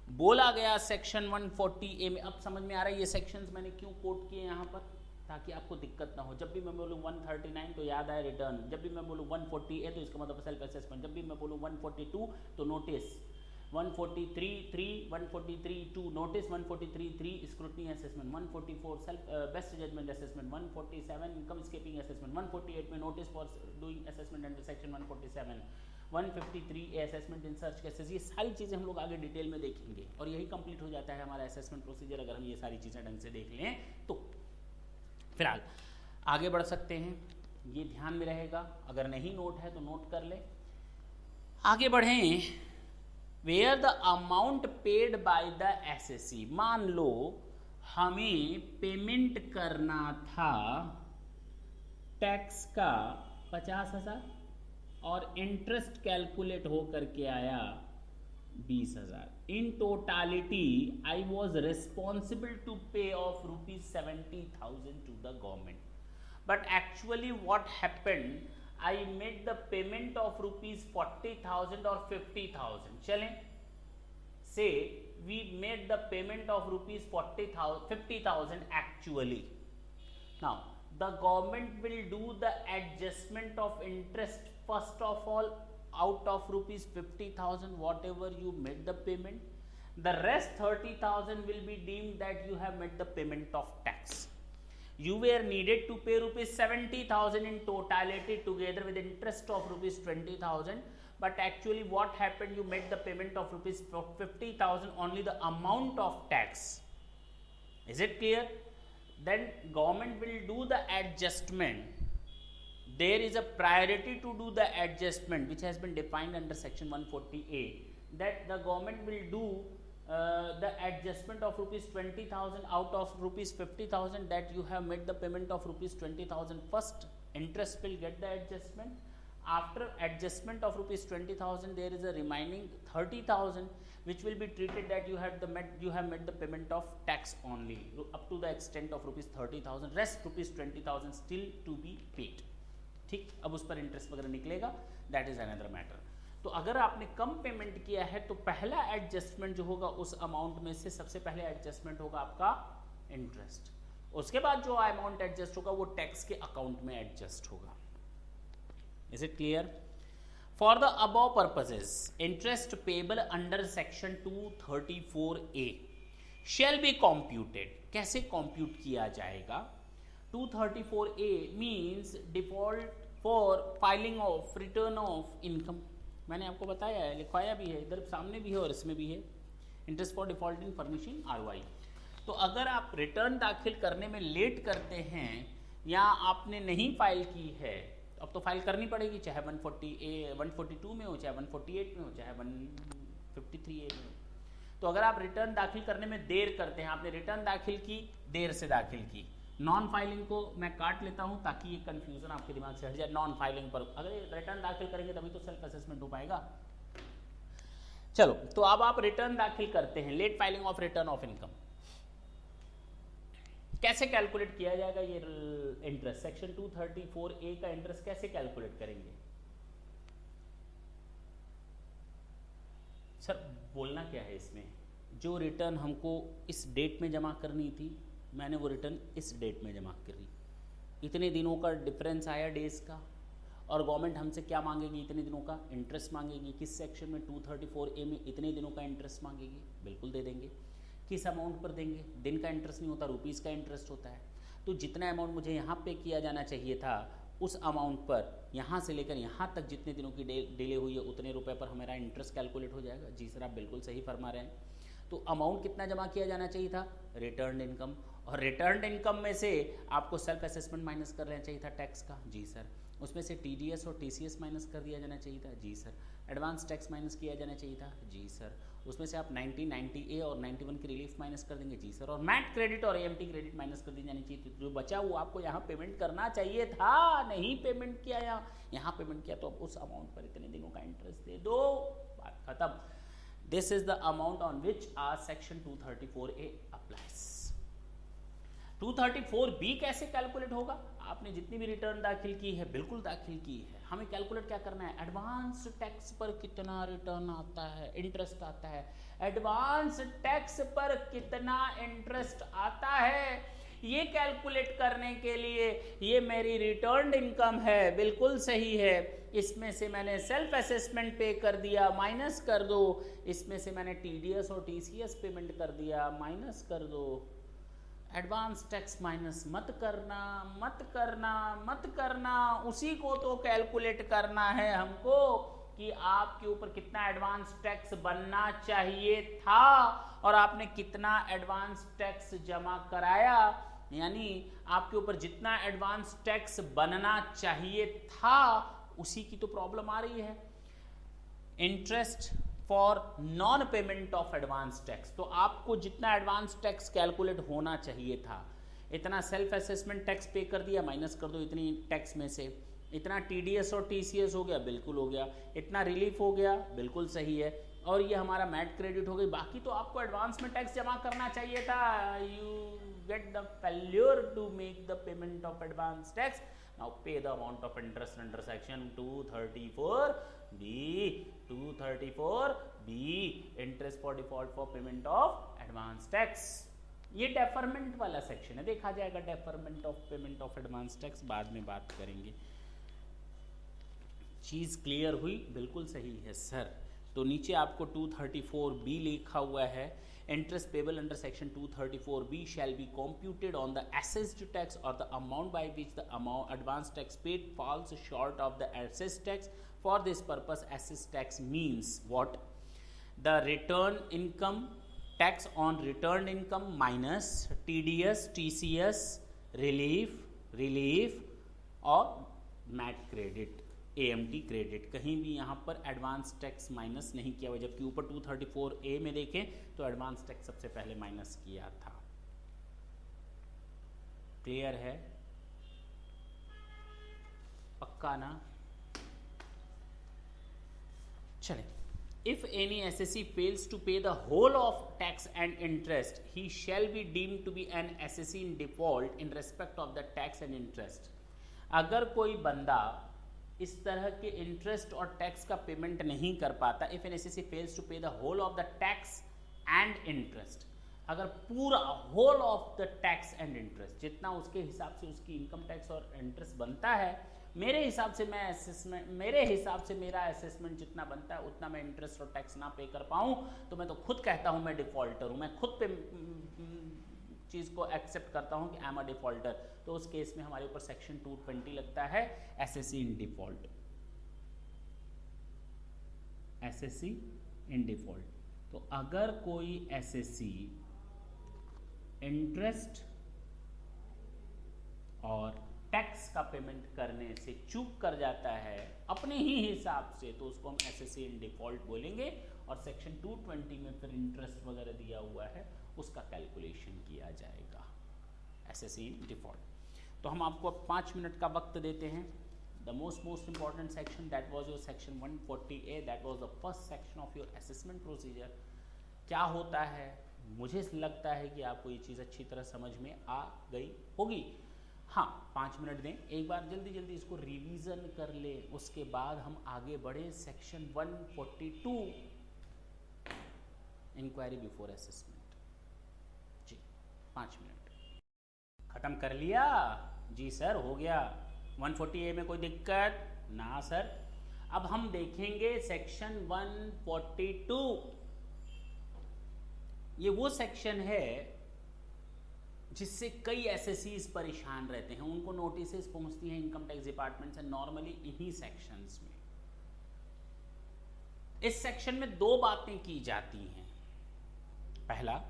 बोला गया सेक्शन 140A में, अब समझ में आ रहा है ये सेक्शंस मैंने क्यों कोट किए यहाँ पर, ताकि आपको दिक्कत ना हो। जब भी मैं बोलूँ 139 तो याद आए रिटर्न, जब भी मैं बोलूँ 140A तो इसका मतलब सेल्फ असेसमेंट, जब भी मैं बोलूँ 142 तो notice, 143(3) 143(2) notice, 143(3) scrutiny assessment, 144 self best judgement assessment, 147 income skipping assessment, 148 में notice for doing assessment under section 147, 153A assessment in search cases. ये सारी चीज़ें हम लोग आगे डिटेल में देखेंगे और यही कंप्लीट हो जाता है हमारा असेसमेंट प्रोसीजर अगर हम ये सारी चीज़ें ढंग से देख लें तो। फिलहाल आगे बढ़ सकते हैं, ये ध्यान में रहेगा। अगर नहीं नोट है तो नोट कर ले। आगे बढ़ें। Where the amount paid by the assessee, मान लो हमें पेमेंट करना था टैक्स का 50,000 और इंटरेस्ट कैलकुलेट हो करके आया 20,000। In totality I was responsible to pay of ₹70,000 to the government, but actually what happened, I made the payment of ₹40,000 और 50,000। चलें, say we made the payment of ₹50,000 actually. Now the government will do the adjustment of interest first of all out of rupees 50,000 whatever you made the payment. The rest 30,000 will be deemed that you have made the payment of tax. You were needed to pay rupees 70,000 in totality together with interest of rupees 20,000. But actually what happened, you made the payment of rupees 50,000 only the amount of tax. Is it clear? Then government will do the adjustment. There is a priority to do the adjustment which has been defined under section 140A, that the government will do the adjustment of rupees 20,000 out of rupees 50,000 that you have made the payment of rupees 20,000 first. Interest will get the adjustment. After adjustment of rupees 20,000 there is a remaining 30,000 which will be treated that you have made the payment of tax only up to the extent of rupees 30,000. Rest rupees 20,000 still to be paid. ठीक, अब उस पर interest वगैरह निकलेगा, that is another matter. तो अगर आपने कम payment किया है तो पहला एडजस्टमेंट जो होगा उस अमाउंट में से सबसे पहले एडजस्टमेंट होगा आपका इंटरेस्ट. उसके बाद जो अमाउंट एडजस्ट होगा वो टैक्स के अकाउंट में एडजस्ट होगा. Is it clear? For the above purposes interest payable under section 234A shall be computed. कैसे कॉम्प्यूट किया जाएगा? 234A means default for filing of return of income. मैंने आपको बताया है, लिखवाया भी है, इधर सामने भी है और इसमें भी है. Interest for defaulting furnishing ROI. तो अगर आप रिटर्न दाखिल करने में लेट करते हैं या आपने नहीं फाइल की है, अब तो फाइल करनी पड़ेगी, चाहे 142 में हो, चाहे 148 में हो, चाहे 153A में हो. तो अगर आप रिटर्न दाखिल करने में देर करते हैं, आपने रिटर्न दाखिल की, देर से दाखिल की, नॉन फाइलिंग को मैं काट लेता हूं ताकि ये कंफ्यूजन आपके दिमाग से हट जाए. नॉन फाइलिंग पर अगर रिटर्न दाखिल करेंगे तभी तो सेल्फ असेसमेंट हो पाएगा. चलो, तो अब आप रिटर्न दाखिल करते हैं, late filing of return of income. कैसे कैलकुलेट किया जाएगा ये इंटरेस्ट? सेक्शन 234A का इंटरेस्ट कैसे कैलकुलेट करेंगे? सर बोलना क्या है इसमें? जो रिटर्न हमको इस डेट में जमा करनी थी, मैंने वो रिटर्न इस डेट में जमा करी. इतने दिनों का डिफरेंस आया डेज का, और गवर्नमेंट हमसे क्या मांगेगी? इतने दिनों का इंटरेस्ट मांगेगी. किस सेक्शन में? 234A में इतने दिनों का इंटरेस्ट मांगेगी. बिल्कुल दे देंगे. किस अमाउंट पर देंगे? दिन का इंटरेस्ट नहीं होता, रुपीज़ का इंटरेस्ट होता है. तो जितना अमाउंट मुझे यहाँ पे किया जाना चाहिए था उस अमाउंट पर यहाँ से लेकर यहाँ तक जितने दिनों की डिले हुई है उतने रुपए पर हमारा इंटरेस्ट कैलकुलेट हो जाएगा. जी सर, आप बिल्कुल सही फरमा रहे हैं. तो अमाउंट कितना जमा किया जाना चाहिए था? Return income. और रिटर्न इनकम में से आपको सेल्फ असेसमेंट माइनस कर लेना चाहिए था टैक्स का. जी सर. उसमें से TDS और TCS माइनस कर दिया जाना चाहिए था. जी सर. एडवांस टैक्स माइनस किया जाना चाहिए था. जी सर. उसमें से आप 90, 90A और 91 की रिलीफ माइनस कर देंगे. जी सर. और मैट क्रेडिट और AMT क्रेडिट माइनस कर दी जानी चाहिए थी. जो बचा वो आपको यहाँ पेमेंट करना चाहिए था. नहीं पेमेंट किया, यहाँ पेमेंट किया, तो अब उस अमाउंट पर इतने दिनों का इंटरेस्ट दे दो, बात खत्म. This is the amount on which our section 234A applies. 234B कैसे कैलकुलेट होगा? आपने जितनी भी रिटर्न दाखिल की है, बिल्कुल दाखिल की है, हमें कैलकुलेट क्या करना है? एडवांस टैक्स पर कितना रिटर्न आता है, इंटरेस्ट आता है. एडवांस टैक्स पर कितना इंटरेस्ट आता है, ये कैलकुलेट करने के लिए ये मेरी रिटर्न इनकम है, बिल्कुल सही है. इसमें से मैंने सेल्फ असेसमेंट पे कर दिया, माइनस कर दो. इसमें से मैंने TDS और TCS पेमेंट कर दिया, माइनस कर दो. एडवांस टैक्स माइनस मत करना, मत करना, मत करना. उसी को तो कैलकुलेट करना है हमको कि आपके ऊपर कितना एडवांस टैक्स बनना चाहिए था और आपने कितना एडवांस टैक्स जमा कराया. यानी आपके ऊपर जितना एडवांस टैक्स बनना चाहिए था उसी की तो प्रॉब्लम आ रही है. Interest for non payment of advance tax. तो आपको जितना एडवांस टैक्स कैलकुलेट होना चाहिए था, इतना सेल्फ असेसमेंट टैक्स पे कर दिया, माइनस कर दो इतनी टैक्स में से. इतना TDS और TCS हो गया, बिल्कुल हो गया. इतना रिलीफ हो गया, बिल्कुल सही है. और ये हमारा मैट क्रेडिट हो गई. बाकी तो आपको एडवांस में टैक्स जमा करना चाहिए था. You get the failure to make the payment of advance tax. Now pay the amount of interest under section 234B. 234B interest for default for payment of advance tax. ये deferment वाला section है, देखा जाएगा deferment of payment of advance tax, बाद में बात करेंगे. चीज़ clear हुई? बिल्कुल सही है सर। तो नीचे आपको 234B लिखा हुआ है, interest payable under section 234B shall be computed on the assessed tax or the amount by which the amount advance tax paid falls short of the assessed tax. For this purpose, assessed tax means what? The return income, tax on returned income minus TDS, TCS, relief और MAT credit, AMT credit. कहीं भी यहाँ पर advance tax minus नहीं किया हुआ, जबकि ऊपर 234A में देखें तो एडवांस टैक्स सबसे पहले माइनस किया था। क्लियर है? पक्का ना? चले। If any assessee fails to pay the whole of tax and interest, he shall be deemed to be an assessee in default in respect of the tax and interest. अगर कोई बंदा इस तरह के इंटरेस्ट और टैक्स का payment नहीं कर पाता, if an SSC fails to pay the whole of the tax and interest, अगर पूरा whole of the tax and interest जितना उसके हिसाब से उसकी इनकम टैक्स और इंटरेस्ट बनता है, मेरे हिसाब से मेरा असेसमेंट जितना बनता है उतना मैं इंटरेस्ट और टैक्स ना पे कर पाऊँ, तो मैं तो खुद कहता हूँ मैं डिफॉल्टर हूँ, मैं खुद पे चीज़ को एक्सेप्ट करता हूँ कि आई एम अ डिफॉल्टर। तो उस केस में हमारे ऊपर सेक्शन 220 लगता है, assessee in default, assessee in default. तो अगर कोई एसएससी इंटरेस्ट और टैक्स का पेमेंट करने से चूक कर जाता है अपने ही हिसाब से, तो उसको हम एसएससी इन डिफॉल्ट बोलेंगे, और सेक्शन 220 में फिर इंटरेस्ट वगैरह दिया हुआ है उसका कैलकुलेशन किया जाएगा, एसएससी इन डिफॉल्ट। तो हम आपको अब 5 मिनट का वक्त देते हैं। The most important section that was your section 140A, that was the first section of your assessment procedure. क्या होता है, मुझे लगता है कि आपको ये चीज़ अच्छी तरह समझ में आ गई होगी। हाँ, 5 मिनट दें, एक बार जल्दी इसको रिवीजन कर ले, उसके बाद हम आगे बढ़े सेक्शन 142 इंक्वायरी बिफोर असेसमेंट। जी 5 मिनट खत्म कर लिया? जी सर हो गया। 140A में कोई दिक्कत ना सर। अब हम देखेंगे सेक्शन 142। ये वो सेक्शन है जिससे कई एसएससीज परेशान रहते हैं, उनको नोटिसेस पहुंचती हैं इनकम टैक्स डिपार्टमेंट से नॉर्मली इन्हीं सेक्शंस में। इस सेक्शन में 2 बातें की जाती हैं। पहला,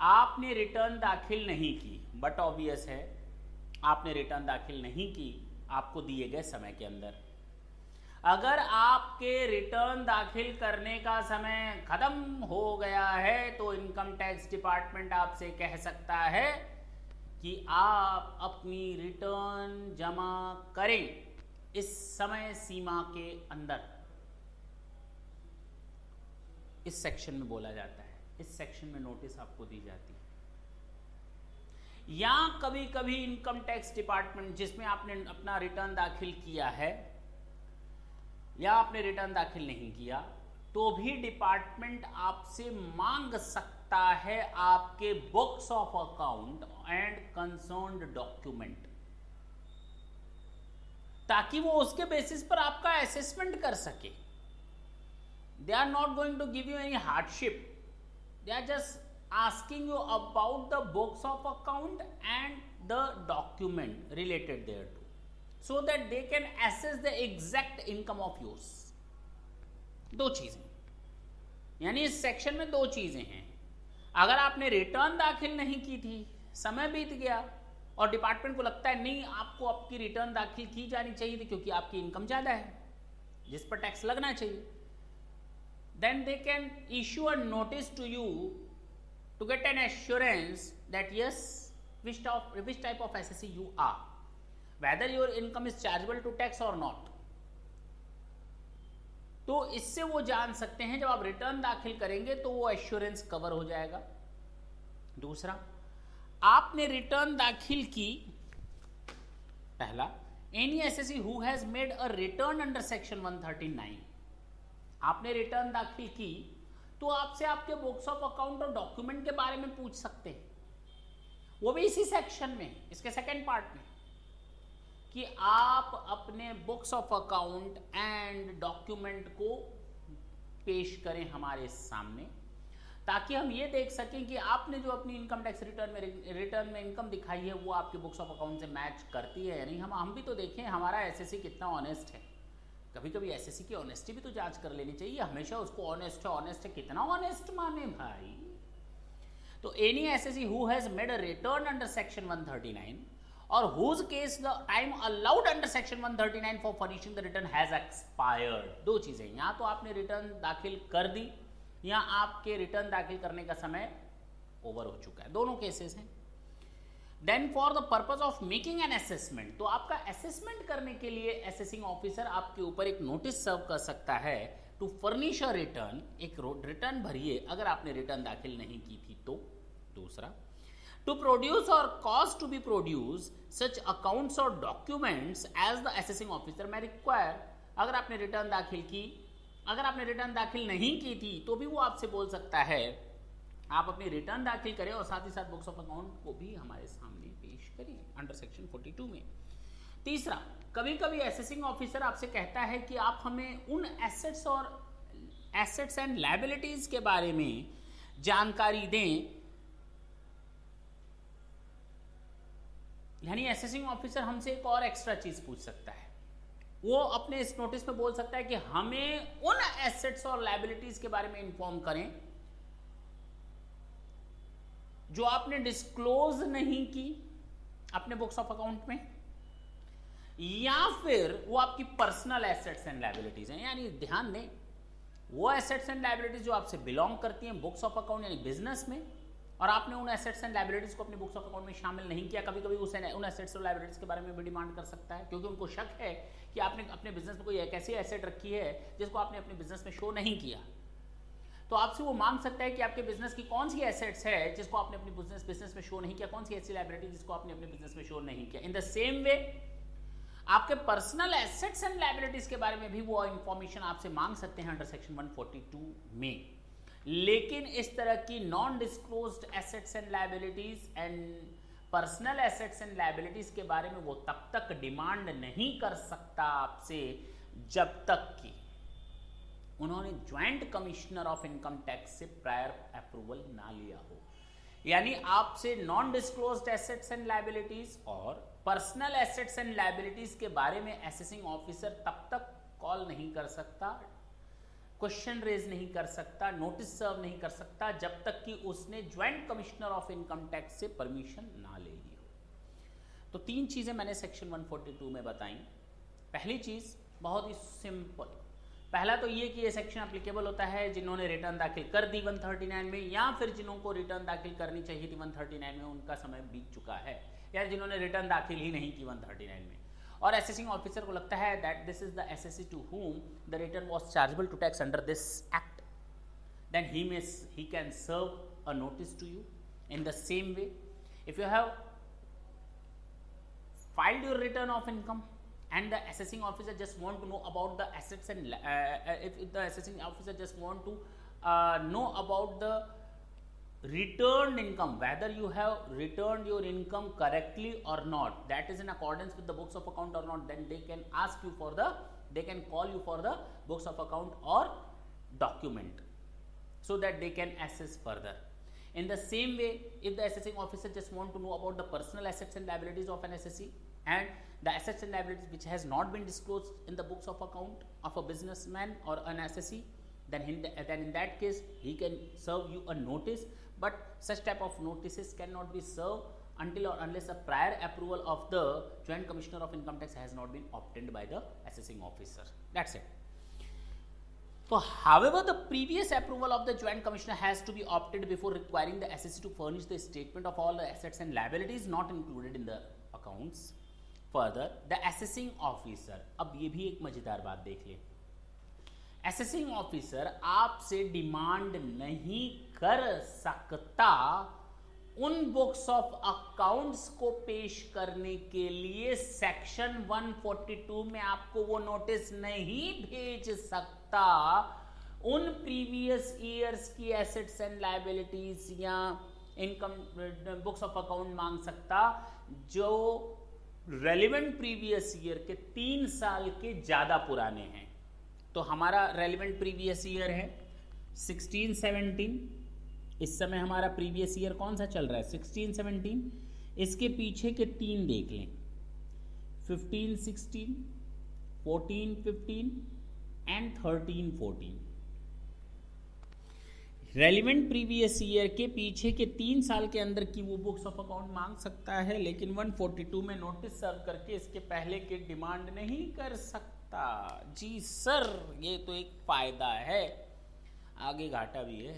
आपने रिटर्न दाखिल नहीं की, बट ऑब्वियस है आपने रिटर्न दाखिल नहीं की आपको दिए गए समय के अंदर। अगर आपके रिटर्न दाखिल करने का समय खत्म हो गया है तो इनकम टैक्स डिपार्टमेंट आपसे कह सकता है कि आप अपनी रिटर्न जमा करें इस समय सीमा के अंदर। इस सेक्शन में बोला जाता है, इस सेक्शन में नोटिस आपको दी जाती है। या कभी कभी इनकम टैक्स डिपार्टमेंट जिसमें आपने अपना रिटर्न दाखिल किया है या आपने रिटर्न दाखिल नहीं किया, तो भी डिपार्टमेंट आपसे मांग सकता है आपके books of account and concerned document, ताकि वो उसके बेसिस पर आपका असेसमेंट कर सके। They are not going to give you any hardship, they are just asking you about the books of account and the document related thereto, so that they can assess the exact income of yours. 2 चीजें, यानी इस section में 2 चीजें हैं। अगर आपने return दाखिल नहीं की थी, समय बीत गया और डिपार्टमेंट को लगता है नहीं आपको आपकी रिटर्न दाखिल की जानी चाहिए थी क्योंकि आपकी इनकम ज्यादा है जिस पर टैक्स लगना चाहिए, then they can issue a notice to you to get an assurance that yes, which type of assessee you are, whether your income is chargeable to tax or not. तो इससे वो जान सकते हैं जब आप रिटर्न दाखिल करेंगे तो वो एश्योरेंस कवर हो जाएगा। दूसरा, आपने रिटर्न दाखिल की, पहला, any SSC who has made a return under section 139, आपने रिटर्न दाखिल की तो आपसे आपके बुक्स ऑफ अकाउंट और डॉक्यूमेंट के बारे में पूछ सकते हैं, वो भी इसी सेक्शन में, इसके सेकंड पार्ट में, कि आप अपने books of account and document को पेश करें हमारे सामने, ताकि हम ये देख सकें कि आपने जो अपनी इनकम टैक्स रिटर्न में इनकम दिखाई है वो आपके बुक्स ऑफ अकाउंट से मैच करती है या नहीं। हम भी तो देखें हमारा एसएससी कितना ऑनेस्ट है। कभी कभी एसएससी की ऑनेस्टी भी तो जांच कर लेनी चाहिए। हमेशा उसको ऑनेस्ट है कितना ऑनेस्ट माने भाई। तो any SSC who has made a return under section 139 और whose case the time allowed under section 139 for furnishing the return has expired। दो चीजें, या तो आपने रिटर्न दाखिल कर दी या आपके रिटर्न दाखिल करने का समय ओवर हो चुका है, दोनों केसेस हैं। Then for the purpose of making an assessment, तो आपका असेसमेंट करने के लिए असेसिंग ऑफिसर आपके ऊपर एक नोटिस सर्व कर सकता है टू फर्निश अ रिटर्न, एक रिटर्न भरिए अगर आपने रिटर्न दाखिल नहीं की थी तो। दूसरा, to produce or cause to be produce such accounts or documents as the assessing officer may require। अगर आपने रिटर्न दाखिल की, अगर आपने रिटर्न दाखिल नहीं की थी तो भी वो आपसे बोल सकता है आप अपनी रिटर्न दाखिल करें और साथ ही साथ बुक्स ऑफ अकाउंट को भी हमारे सामने पेश करें अंडर सेक्शन 42 में। तीसरा, कभी कभी असेसिंग ऑफिसर आपसे कहता है कि आप हमें उन एसेट्स एंड लायबिलिटीज के बारे में जानकारी दें, यानी असेसिंग ऑफिसर हमसे एक और एक्स्ट्रा चीज पूछ सकता है। वो अपने इस नोटिस में बोल सकता है कि हमें उन एसेट्स और लायबिलिटीज के बारे में इंफॉर्म करें जो आपने डिस्क्लोज नहीं की अपने बुक्स ऑफ अकाउंट में, या फिर वो आपकी पर्सनल एसेट्स एंड लायबिलिटीज हैं। यानी ध्यान दें, वो एसेट्स एंड लायबिलिटीज जो आपसे बिलोंग करती हैं बुक्स ऑफ अकाउंट यानी बिजनेस में, और आपने उन एसेट्स एंड लायबिलिटीज को अपने बुक्स ऑफ अकाउंट में शामिल नहीं किया। कभी कभी उन एसेट्स और लायबिलिटीज के बारे में भी डिमांड कर सकता है, क्योंकि उनको शक है कि आपने अपने बिजनेस में कोई एक ऐसी एसेट रखी है जिसको आपने अपने बिजनेस में शो नहीं किया। तो आपसे वो मांग सकता है कि आपके बिजनेस की कौन सी एसेट्स है जिसको आपने अपने बिजनेस में शो नहीं किया, कौन सी ऐसी लायबिलिटी जिसको आपने अपने बिजनेस में शो नहीं किया। इन द सेम वे आपके पर्सनल एसेट्स एंड लायबिलिटीज के बारे में भी वो इंफॉर्मेशन आपसे मांग सकते हैं अंडर सेक्शन 142 में। लेकिन इस तरह की non disclosed assets and liabilities and personal assets and liabilities के बारे में वो तब तक डिमांड नहीं कर सकता आपसे जब तक कि उन्होंने joint commissioner of income tax से प्रायर अप्रूवल ना लिया हो। यानी आपसे non disclosed assets and liabilities और पर्सनल एसेट्स एंड लायबिलिटीज के बारे में असेसिंग ऑफिसर तब तक कॉल नहीं कर सकता, क्वेश्चन रेज नहीं कर सकता, नोटिस सर्व नहीं कर सकता जब तक कि उसने joint commissioner of income tax से परमिशन ना ले ली हो। तो तीन चीजें मैंने सेक्शन 142 में बताई। पहली चीज बहुत ही सिंपल, पहला तो ये कि ये सेक्शन एप्लीकेबल होता है जिन्होंने रिटर्न दाखिल कर दी 139 में, या फिर जिन्हों को रिटर्न दाखिल करनी चाहिए थी 139 में उनका समय बीत चुका है, या जिन्होंने रिटर्न दाखिल ही नहीं की 139 में। और असेसिंग ऑफिसर को लगता है that this is the assessee to whom the return was chargeable to tax under this act, then he can serve a notice to you. In the same way, if you have filed your return of income and the assessing officer just want to know about the assets and if the assessing officer just want to know about the returned income, whether you have returned your income correctly or not, that is in accordance with the books of account or not, then they can ask you for the, they can call you for the books of account or document so that they can assess further. In the same way, if the assessing officer just want to know about the personal assets and liabilities of an assessee and the assets and liabilities which has not been disclosed in the books of account of a businessman or an assessee, then in that case he can serve you a notice, but such type of notices cannot be served until or unless a prior approval of the Joint Commissioner of Income Tax has not been obtained by the assessing officer. That's it. So, however, the previous approval of the Joint Commissioner has to be obtained before requiring the assessee to furnish the statement of all the assets and liabilities not included in the accounts. Further, the assessing officer, अब ये भी एक मजेदार बात देख ले, assessing officer आपसे demand नहीं कर सकता उन बुक्स ऑफ अकाउंट्स को पेश करने के लिए सेक्शन 142 में आपको वो नोटिस नहीं भेज सकता उन प्रीवियस ईयर्स की एसेट्स एंड लायबिलिटीज या इनकम बुक्स ऑफ अकाउंट मांग सकता जो रेलिवेंट प्रीवियस ईयर के 3 साल के ज्यादा पुराने हैं। तो हमारा रेलिवेंट प्रीवियस ईयर है 16-17, इस समय हमारा प्रीवियस ईयर कौन सा चल रहा है 16-17, इसके पीछे के 3 देख लें 15-16, 14-15 एंड 13-14। रेलिवेंट प्रीवियस ईयर के पीछे के 3 साल के अंदर की वो बुक्स ऑफ अकाउंट मांग सकता है, लेकिन 142 में नोटिस सर्व करके इसके पहले के डिमांड नहीं कर सकता। जी सर, ये तो एक फायदा है, आगे घाटा भी है।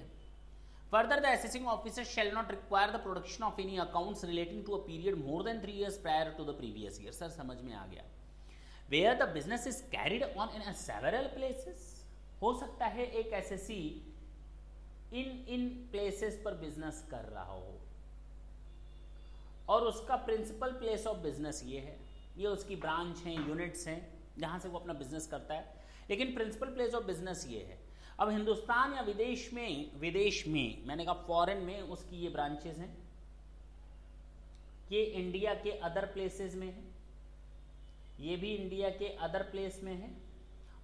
Further the assessing officer shall not require the production of any accounts relating to a period more than 3 years prior to the previous year. Sir समझ में आ गया। Where the business is carried on in several places, हो सकता है एक assessee इन places पर बिजनेस कर रहा हो और उसका प्रिंसिपल प्लेस ऑफ बिजनेस ये है, ये उसकी ब्रांच हैं, यूनिट्स हैं जहां से वो अपना बिजनेस करता है, लेकिन प्रिंसिपल प्लेस ऑफ बिजनेस ये है। अब हिंदुस्तान या विदेश में मैंने कहा फॉरेन में उसकी ये ब्रांचेस हैं, ये इंडिया के अदर प्लेसेस में है, ये भी इंडिया के अदर प्लेस में है,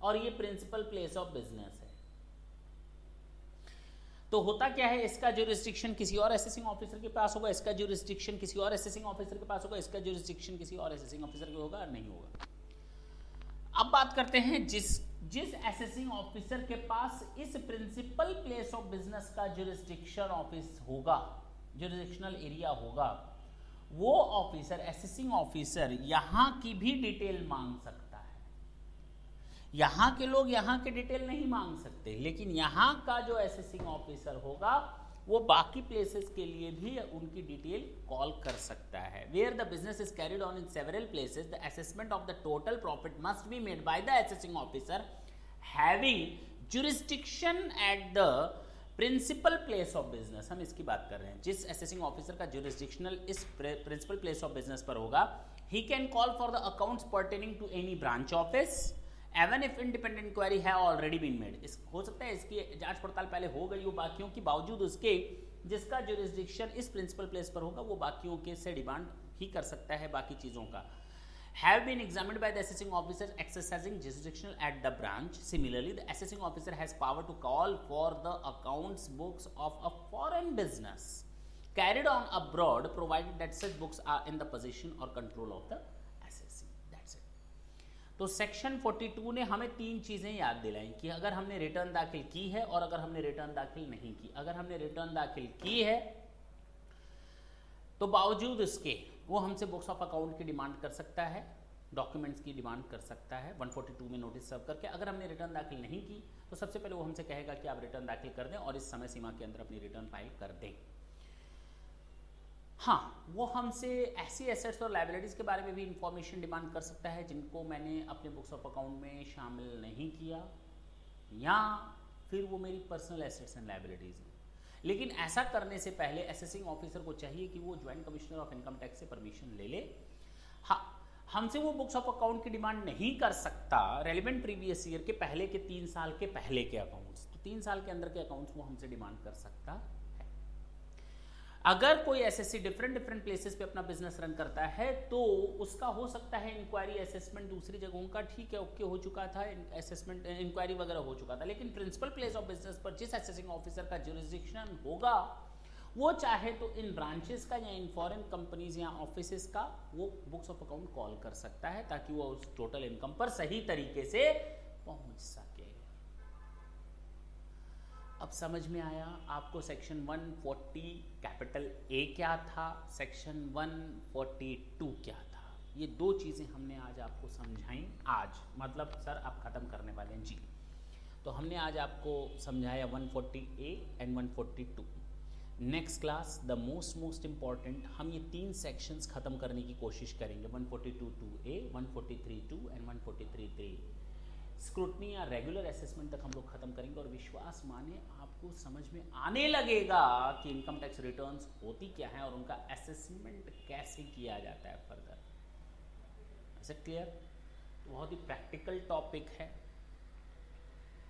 और ये प्रिंसिपल प्लेस ऑफ बिजनेस है। तो होता क्या है, इसका ज्यूरिसडिक्शन किसी और असेसिंग ऑफिसर के पास होगा, इसका ज्यूरिसडिक्शन किसी और असेसिंग ऑफिसर के पास होगा, इसका ज्यूरिसडिक्शन किसी और असेसिंग ऑफिसर के होगा, नहीं होगा। अब बात करते हैं जिस असेसिंग ऑफिसर के पास इस प्रिंसिपल प्लेस ऑफ बिजनेस का ज्यूरिसडिक्शन ऑफिस होगा, ज्यूरिसडिक्शनल एरिया होगा, वो ऑफिसर असेसिंग ऑफिसर यहां की भी डिटेल मांग सकता है। यहां के लोग यहां के डिटेल नहीं मांग सकते, लेकिन यहां का जो असेसिंग ऑफिसर होगा वो बाकी प्लेसेस के लिए भी उनकी डिटेल कॉल कर सकता है। Where the business is carried on in several places, the assessment of the total profit must be made by the assessing officer having jurisdiction at the principal place of business. हम इसकी बात कर रहे हैं, जिस असेसिंग ऑफिसर का jurisdictional इस principal place of business पर होगा, he can call for the accounts pertaining to any branch office even if independent inquiry है ऑलरेडी बीन मेड। हो सकता है इसकी जांच पड़ताल पहले हो गई हो बाकियों की, बावजूद उसके जिसका ज्यूरिसडिक्शन इस प्रिंसिपल प्लेस पर होगा वो बाकियों के से डिमांड ही कर सकता है बाकी चीजों का। Have been examined by the assessing officer exercising jurisdiction at the branch. Similarly, the assessing officer has power to call for the accounts books of a foreign business carried on abroad, provided that such books are in the possession or control of the assessing. That's it. तो section 42 ने हमें 3 चीजें याद दिलाई कि अगर हमने return दाखिल की है और अगर हमने रिटर्न दाखिल नहीं की। अगर हमने रिटर्न दाखिल की है तो बावजूद इसके वो हमसे बुक्स ऑफ अकाउंट की डिमांड कर सकता है, डॉक्यूमेंट्स की डिमांड कर सकता है 142 में नोटिस सर्व करके। अगर हमने रिटर्न दाखिल नहीं की तो सबसे पहले वो हमसे कहेगा कि आप रिटर्न दाखिल कर दें और इस समय सीमा के अंदर अपनी रिटर्न फाइल कर दें। हाँ, वो हमसे ऐसी एसेट्स और लायबिलिटीज के बारे में भी इंफॉर्मेशन डिमांड कर सकता है जिनको मैंने अपने बुक्स ऑफ अकाउंट में शामिल नहीं किया, या फिर वो मेरी पर्सनल एसेट्स एंड लायबिलिटीज हैं। लेकिन ऐसा करने से पहले असेसिंग ऑफिसर को चाहिए कि वो joint commissioner of income tax से परमिशन ले ले। हाँ, हमसे वो बुक्स ऑफ अकाउंट की डिमांड नहीं कर सकता रेलिवेंट प्रीवियस ईयर के पहले के 3 साल के पहले के अकाउंट्स। तो 3 साल के अंदर के अकाउंट्स वो हमसे डिमांड कर सकता है। अगर कोई एसएससी डिफरेंट प्लेसेस पे अपना बिजनेस रन करता है तो उसका हो सकता है इंक्वायरी असेसमेंट दूसरी जगहों का ठीक है ओके हो चुका था, असेसमेंट इंक्वायरी वगैरह हो चुका था, लेकिन प्रिंसिपल प्लेस ऑफ बिजनेस पर जिस असेसिंग ऑफिसर का ज्यूरिसडिक्शन होगा वो चाहे तो इन ब्रांचेस का या इन फॉरेन कंपनीज या ऑफिसेस का वो बुक्स ऑफ अकाउंट कॉल कर सकता है ताकि वो उस टोटल इनकम पर सही तरीके से पहुंच सके। अब समझ में आया आपको सेक्शन 140 कैपिटल ए क्या था, सेक्शन 142 क्या था। ये 2 चीजें हमने आज आपको समझाई। आज मतलब सर आप खत्म करने वाले हैं जी। तो हमने आज आपको समझाया 140 A and 142। Next class the most important हम ये 3 सेक्शंस खत्म करने की कोशिश करेंगे, 142(2)A, 143(2) एंड 143(3). स्क्रूटनी या रेगुलर असेसमेंट तक हम लोग खत्म करेंगे और विश्वास माने आपको समझ में आने लगेगा कि इनकम टैक्स रिटर्न्स होती क्या है और उनका असेसमेंट कैसे किया जाता है फर्दर। ऐसे क्लियर? तो बहुत ही प्रैक्टिकल टॉपिक है,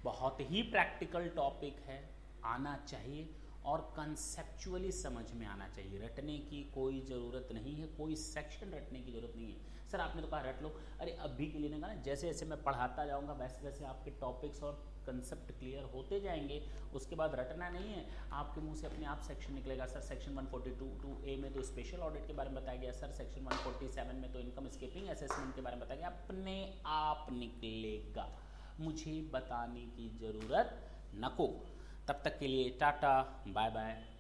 बहुत ही प्रैक्टिकल टॉपिक है, आना चाहिए और कंसेप्चुअली समझ में आना चाहिए। रटने की कोई ज़रूरत नहीं है, कोई सेक्शन रटने की ज़रूरत नहीं है। सर आपने तो कहा रट लो, अरे अभी के लिए ना जैसे जैसे मैं पढ़ाता जाऊंगा वैसे वैसे आपके टॉपिक्स और कंसेप्ट क्लियर होते जाएंगे, उसके बाद रटना नहीं है, आपके मुंह से अपने आप सेक्शन निकलेगा। सर सेक्शन 142(2)A में तो स्पेशल ऑडिट के बारे में बताया गया, सर सेक्शन 147 में तो इनकम स्केपिंग असेसमेंट के बारे में बताया गया, अपने आप निकलेगा, मुझे बताने की ज़रूरत नको। तब तक के लिए टाटा बाय बाय।